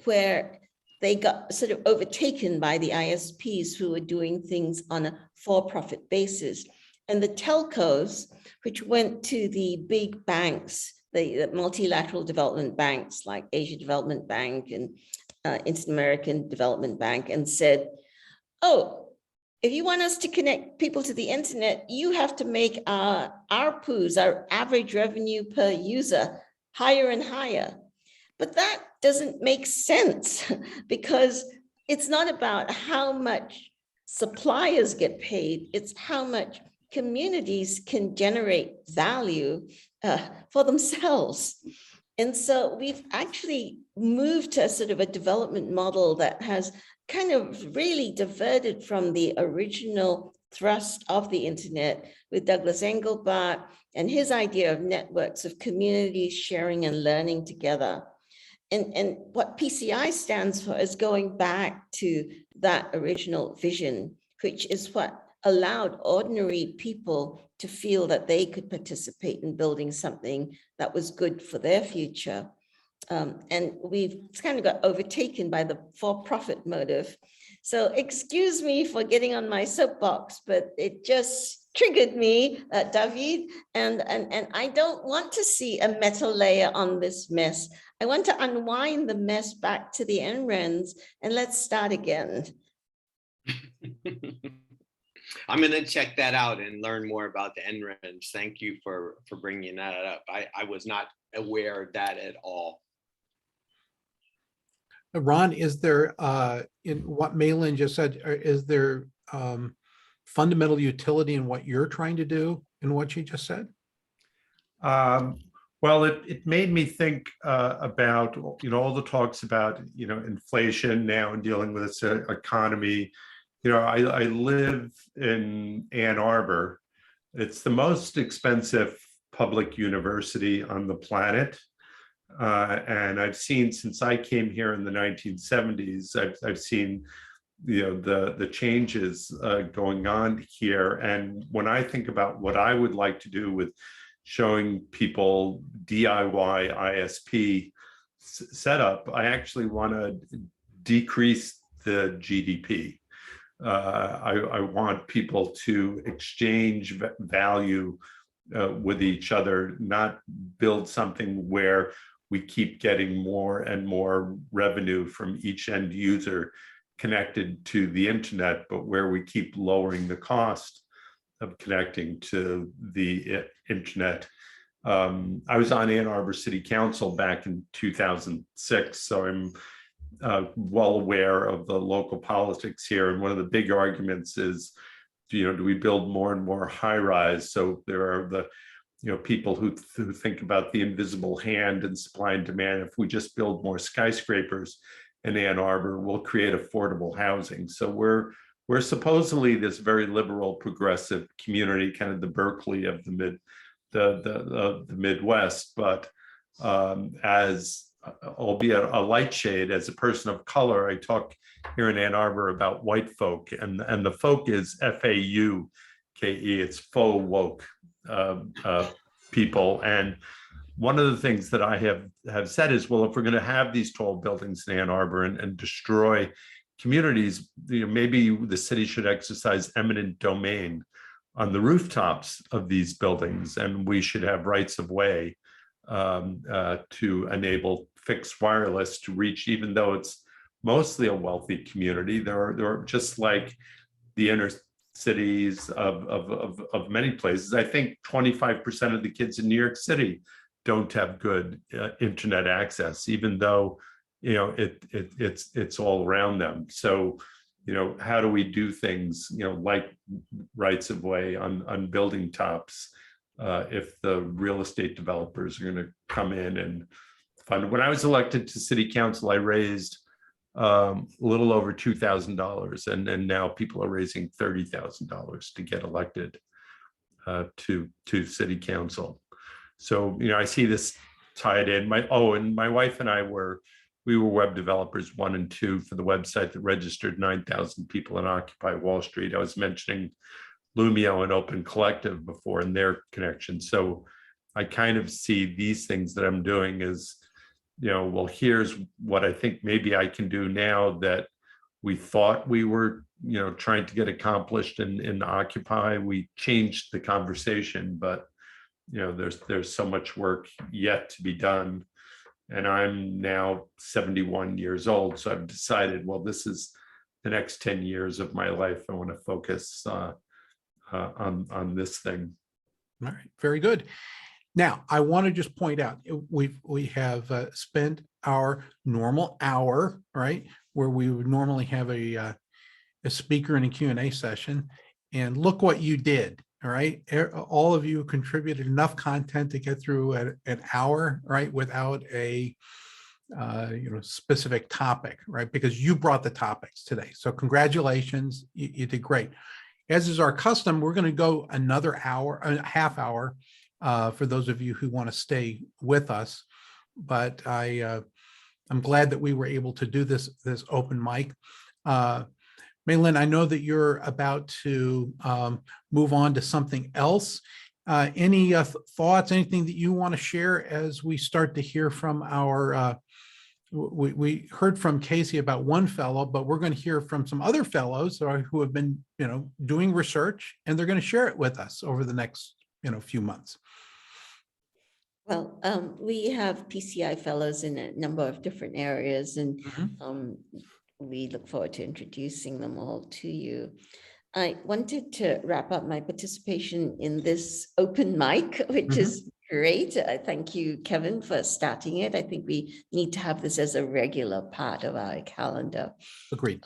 where they got sort of overtaken by the ISPs who were doing things on a for-profit basis. And the telcos, which went to the big banks, the multilateral development banks like Asia Development Bank and Inter-American Development Bank, and said, oh, if you want us to connect people to the internet, you have to make our ARPUs, our average revenue per user, higher and higher. But that doesn't make sense because it's not about how much suppliers get paid, it's how much communities can generate value for themselves. And so we've actually moved to a sort of a development model that has kind of really diverted from the original thrust of the internet with Douglas Engelbart and his idea of networks of communities sharing and learning together. And what PCI stands for is going back to that original vision, which is what allowed ordinary people to feel that they could participate in building something that was good for their future. And we've kind of got overtaken by the for-profit motive. So excuse me for getting on my soapbox, but it just triggered me, David, and I don't want to see a metal layer on this mess. I want to unwind the mess back to the NRENs, and let's start again. I'm going to check that out and learn more about the NRENs. Thank you for bringing that up. I was not aware of that at all. Ron, is there, in what Malin just said, is there fundamental utility in what you're trying to do in what she just said? Well, it made me think about, all the talks about, inflation now and dealing with this economy. I live in Ann Arbor. It's the most expensive public university on the planet. And I've seen, since I came here in the 1970s, I've seen, the changes going on here. And when I think about what I would like to do with showing people DIY ISP setup, I actually want to decrease the GDP. I want people to exchange value with each other, not build something where we keep getting more and more revenue from each end user connected to the internet, but where we keep lowering the cost of connecting to the internet. I was on Ann Arbor City Council back in 2006, so I'm well aware of the local politics here. And one of the big arguments is, do we build more and more high rise? So there are the people who think about the invisible hand and supply and demand. If we just build more skyscrapers in Ann Arbor, we'll create affordable housing. So we're supposedly this very liberal, progressive community, kind of the Berkeley of the Midwest. But as albeit a light shade, as a person of color, I talk here in Ann Arbor about white folk, and the folk is FAUKE. It's faux woke people. And one of the things that I have said is, well, if we're going to have these tall buildings in Ann Arbor and destroy communities, maybe the city should exercise eminent domain on the rooftops of these buildings, and we should have rights of way to enable fixed wireless to reach, even though it's mostly a wealthy community. There are just like the inner cities of many places. I think 25% of the kids in New York City don't have good internet access, even though it's all around them. So how do we do things like rights of way on building tops if the real estate developers are going to come in and fund? When I was elected to city council, I raised a little over $2,000, and now people are raising $30,000 to get elected to city council. So I see this tied in. And my wife and I were web developers 1 and 2 for the website that registered 9,000 people in Occupy Wall Street. I was mentioning Lumio and Open Collective before and their connection. So I kind of see these things that I'm doing as, well, here's what I think maybe I can do now that we thought we were, trying to get accomplished in Occupy. We changed the conversation, but there's so much work yet to be done. And I'm now 71 years old. So I've decided, well, this is the next 10 years of my life. I want to focus on this thing. All right, very good. Now, I want to just point out, we have spent our normal hour, right, where we would normally have a speaker in a Q&A session, and look what you did. All right, all of you contributed enough content to get through an hour, right, without a specific topic, right, because you brought the topics today. So congratulations, you did great. As is our custom, we're going to go another hour, a half hour, for those of you who want to stay with us. But I'm glad that we were able to do this open mic. Malin, I know that you're about to move on to something else, Any thoughts, anything that you want to share as we start to hear from our, we heard from Casey about one fellow, but we're going to hear from some other fellows who have been, doing research, and they're going to share it with us over the next, few months. Well, we have PCI fellows in a number of different areas, and we look forward to introducing them all to you. I wanted to wrap up my participation in this open mic, which is great. I thank you, Kevin, for starting it. I think we need to have this as a regular part of our calendar. Agreed.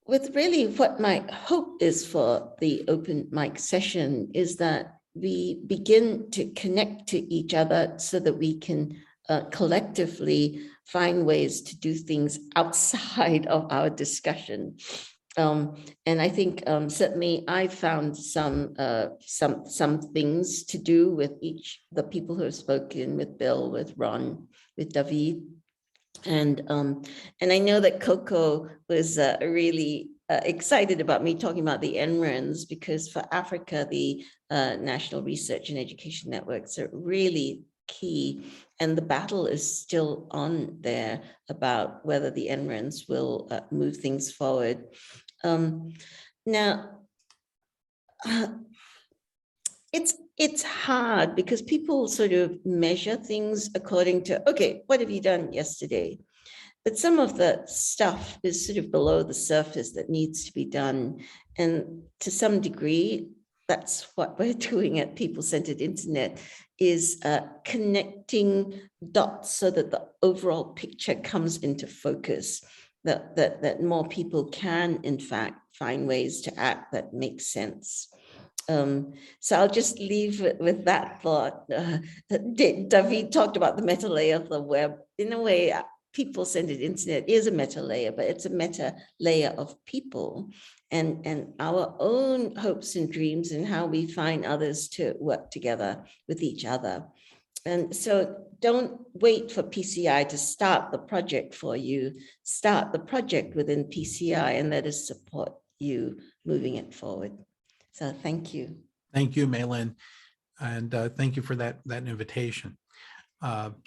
With really what my hope is for the open mic session is that we begin to connect to each other so that we can collectively find ways to do things outside of our discussion. And I think certainly I found some things to do with the people who have spoken, with Bill, with Ron, with David. And I know that Coco was really excited about me talking about the NRENs, because for Africa, the National Research and Education Networks are really key. And the battle is still on there about whether the NRENs will move things forward. Now, it's hard because people sort of measure things according to, okay, what have you done yesterday? But some of the stuff is sort of below the surface that needs to be done. And to some degree, that's what we're doing at People-Centered Internet, is connecting dots so that the overall picture comes into focus, that more people can, in fact, find ways to act that make sense. So I'll just leave it with that thought. David talked about the meta layer of the web. In a way, People-Centered Internet is a meta layer, but it's a meta layer of people and our own hopes and dreams and how we find others to work together with each other. And so don't wait for PCI to start the project for you. Start the project within PCI and let us support you moving it forward. So thank you. Thank you, Maylin. And thank you for that invitation.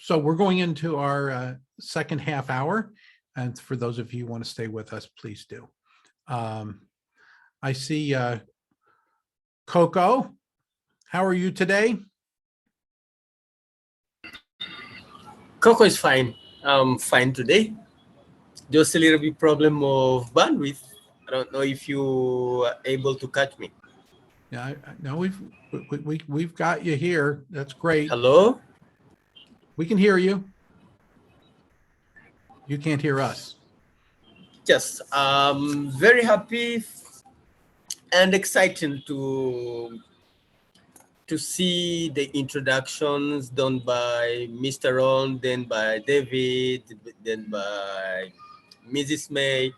So we're going into our second half hour. And for those of you who want to stay with us, please do. I see Coco. How are you today? Coco is fine. I'm fine today. Just a little bit problem of bandwidth. I don't know if you are able to catch me. Yeah, no, we've got you here. That's great. Hello? We can hear you. You can't hear us. Yes, I'm very happy and exciting to see the introductions done by Mr. Ron, then by David, then by Mrs. May,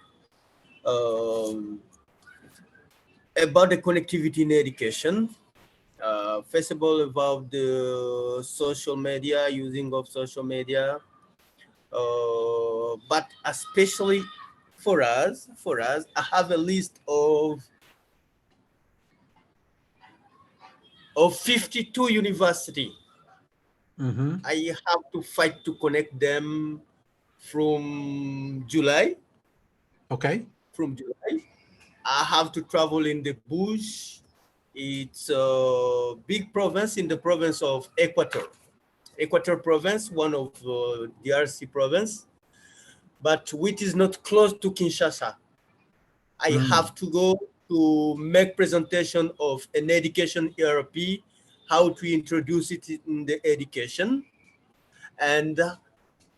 about the connectivity in education. First of all, about the social media, using of social media, but especially for us, I have a list of 52 universities. I have to fight to connect them from July. Okay. From July. I have to travel in the bush. It's a big province in the province of Equator. Equator province, one of the DRC province, but which is not close to Kinshasa. I have to go to make presentation of an education ERP, how to introduce it in the education. And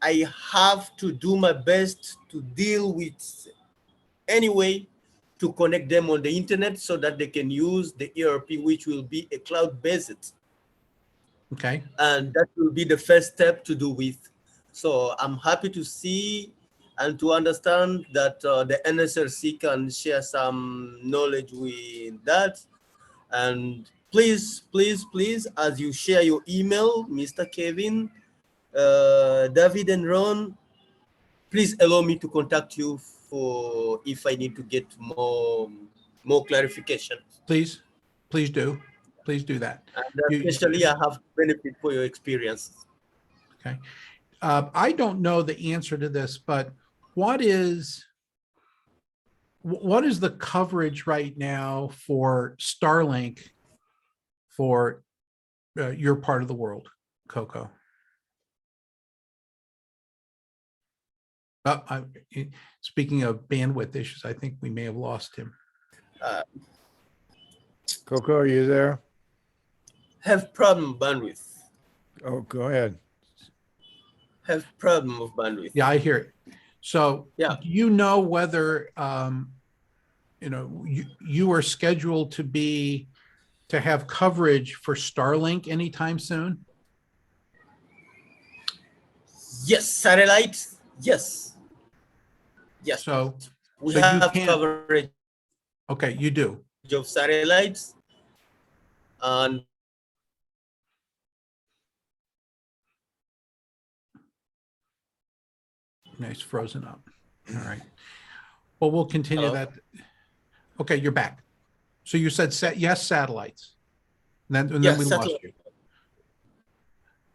I have to do my best to deal with any way to connect them on the internet so that they can use the ERP, which will be a cloud-based. Okay. And that will be the first step to do with. So I'm happy to see and to understand that the NSRC can share some knowledge with that. And please, as you share your email, Mr. Kevin, David and Ron, please allow me to contact you for if I need to get more clarification. Please. Please do. Please do that. And especially I have benefit for your experience. Okay. I don't know the answer to this, but what is the coverage right now for Starlink for your part of the world, Coco? Speaking of bandwidth issues, I think we may have lost him. Coco, are you there? Have problem bandwidth. Oh, go ahead. Have problem of bandwidth. Yeah, I hear it. So, Yeah. do you know whether you are scheduled to have coverage for Starlink anytime soon? Yes, satellite. Yes. Yes. So We so you have can't- coverage Okay, you do. of satellites, and Nice, frozen up. All right. Well, we'll continue Hello? that. Okay, you're back. So you said yes, satellites. And then Yes, we lost satellite. you.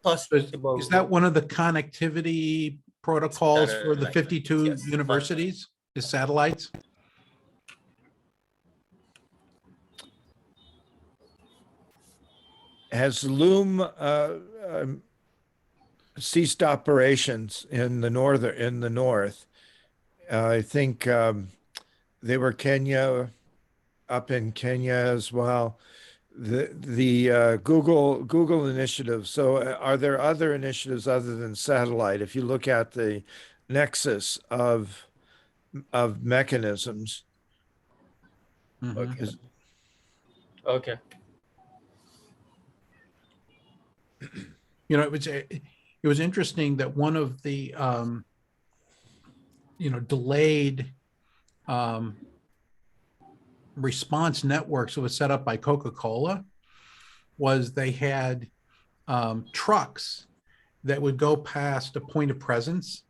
possible. Is that one of the connectivity protocols for the Satellite, 52 yes. universities? Is satellites? Has Loom ceased operations in the north? I think they were up in Kenya as well. The Google initiative. So are there other initiatives other than satellite? If you look at the nexus of mechanisms, Mhm. is- Okay. It was interesting that one of the delayed response networks that was set up by Coca-Cola was they had trucks that would go past a point of presence,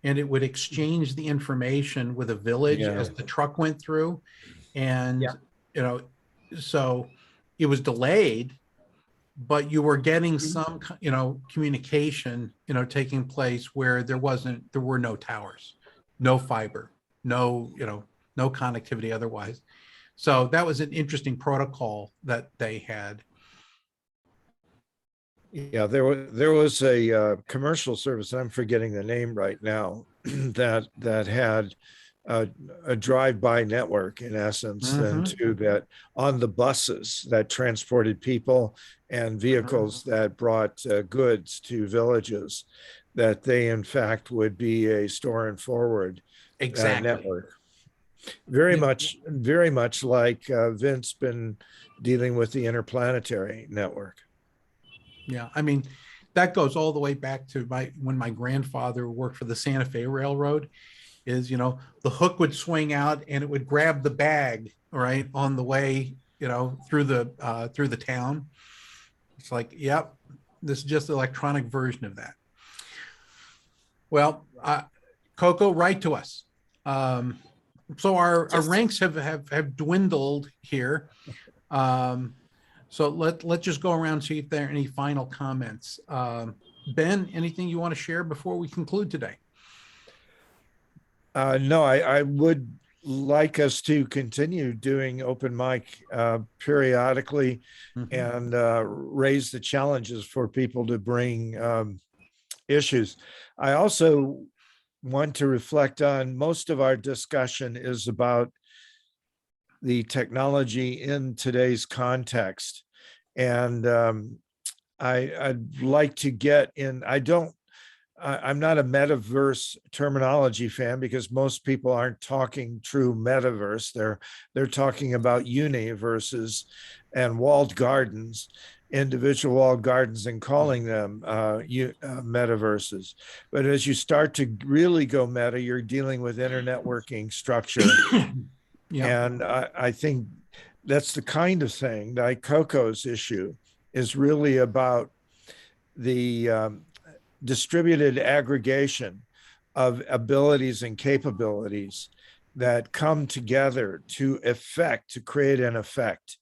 and it would exchange the information with a village Yeah. as the truck went through. And, Yeah. So it was delayed, but you were getting some, communication, taking place where there were no towers, no fiber, no connectivity otherwise. So that was an interesting protocol that they had. Yeah, there was a commercial service, and I'm forgetting the name right now, that had a drive-by network in essence, then too, that on the buses that transported people and vehicles that brought goods to villages, that they in fact would be a store and forward Exactly. network. Very Yeah. much like Vince been dealing with the interplanetary network. Yeah, I mean, that goes all the way back to when my grandfather worked for the Santa Fe Railroad. The hook would swing out and it would grab the bag, right, on the way, through the town. It's like, yep, this is just the electronic version of that. Well, Coco, write to us. So our ranks have dwindled here. So let's just go around and see if there are any final comments. Ben, anything you want to share before we conclude today? No, I would like us to continue doing open mic periodically and raise the challenges for people to bring issues. I also want to reflect on most of our discussion is about the technology in today's context. And I'd like to get in, I'm not a metaverse terminology fan because most people aren't talking true metaverse. They're talking about universes and walled gardens, individual walled gardens, and calling them metaverses. But as you start to really go meta, you're dealing with internetworking structure. Yeah. And I think that's the kind of thing that Coco's issue is really about, the distributed aggregation of abilities and capabilities that come together to create an effect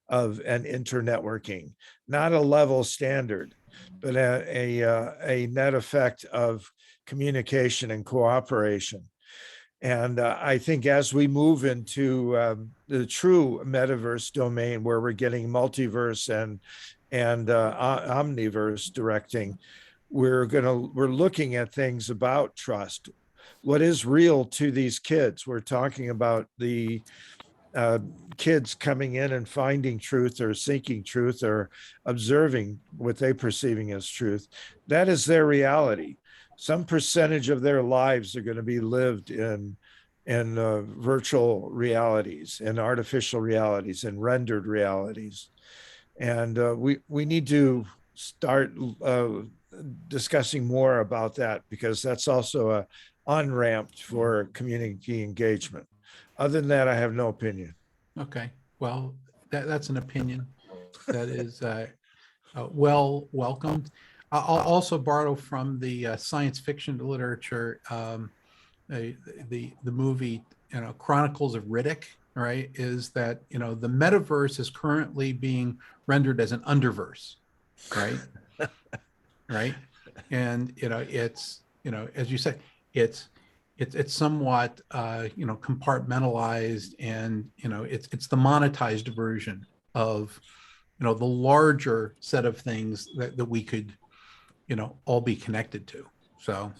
of an internetworking, not a level standard, but a net effect of communication and cooperation. And I think as we move into the true metaverse domain, where we're getting multiverse and omniverse directing, we're looking at things about trust. What is real to these kids? We're talking about the kids coming in and finding truth or seeking truth or observing what they perceiving as truth. That is their reality. Some percentage of their lives are going to be lived in virtual realities, in artificial realities, and rendered realities. And we need to start discussing more about that, because that's also a on-ramp for community engagement. Other than that, I have no opinion. Okay, well, that's an opinion that is well welcomed. I'll also borrow from the science fiction literature, the movie, Chronicles of Riddick, right? Is that, the metaverse is currently being rendered as an underverse, right? Right. And, it's, as you said, it's somewhat, compartmentalized, and, it's the monetized version of, the larger set of things that we could, all be connected to. So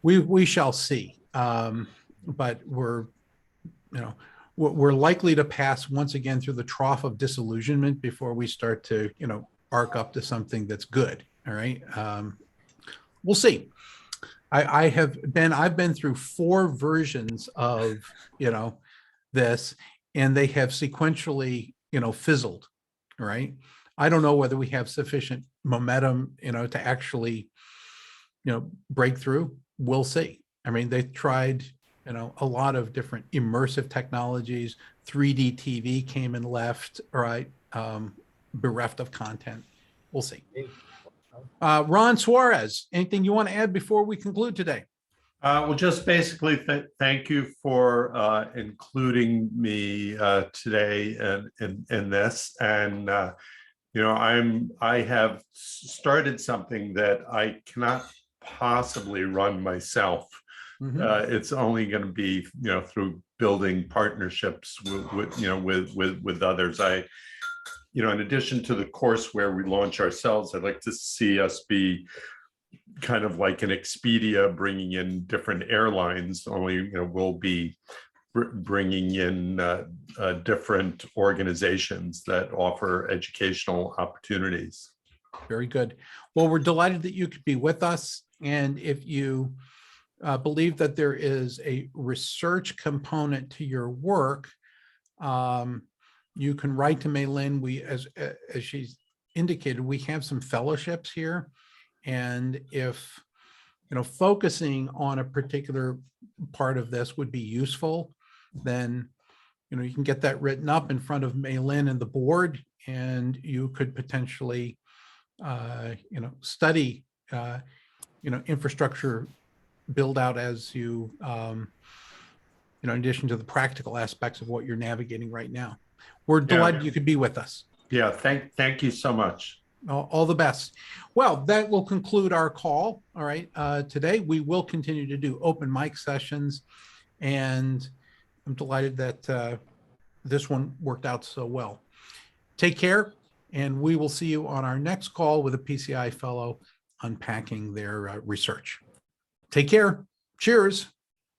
we shall see. But we're likely to pass once again through the trough of disillusionment before we start to, arc up to something that's good. All right. We'll see. I've been through 4 versions of, this, and they have sequentially, fizzled. All right. I don't know whether we have sufficient momentum, to actually, break through. We'll see. I mean, they tried, a lot of different immersive technologies. 3D TV came and left, right? Bereft of content. We'll see. Ron Suarez, anything you want to add before we conclude today? Well, just basically thank you for including me today in this. And I have started something that I cannot possibly run myself. It's only going to be through building partnerships with others. In addition to the course where we launch ourselves, I'd like to see us be kind of like an Expedia, bringing in different airlines. Only we'll be bringing in different organizations that offer educational opportunities. Very good. Well, we're delighted that you could be with us. And if you believe that there is a research component to your work, you can write to Maylin. We, as she's indicated, we have some fellowships here. And if, focusing on a particular part of this would be useful, then, you can get that written up in front of Maylin and the board, and you could potentially, study, infrastructure build out as you, in addition to the practical aspects of what you're navigating right now. We're delighted you could be with us. Yeah, thank you so much. All the best. Well, that will conclude our call. All right. Today, we will continue to do open mic sessions, and I'm delighted that this one worked out so well. Take care, and we will see you on our next call with a PCI fellow unpacking their research. Take care. Cheers.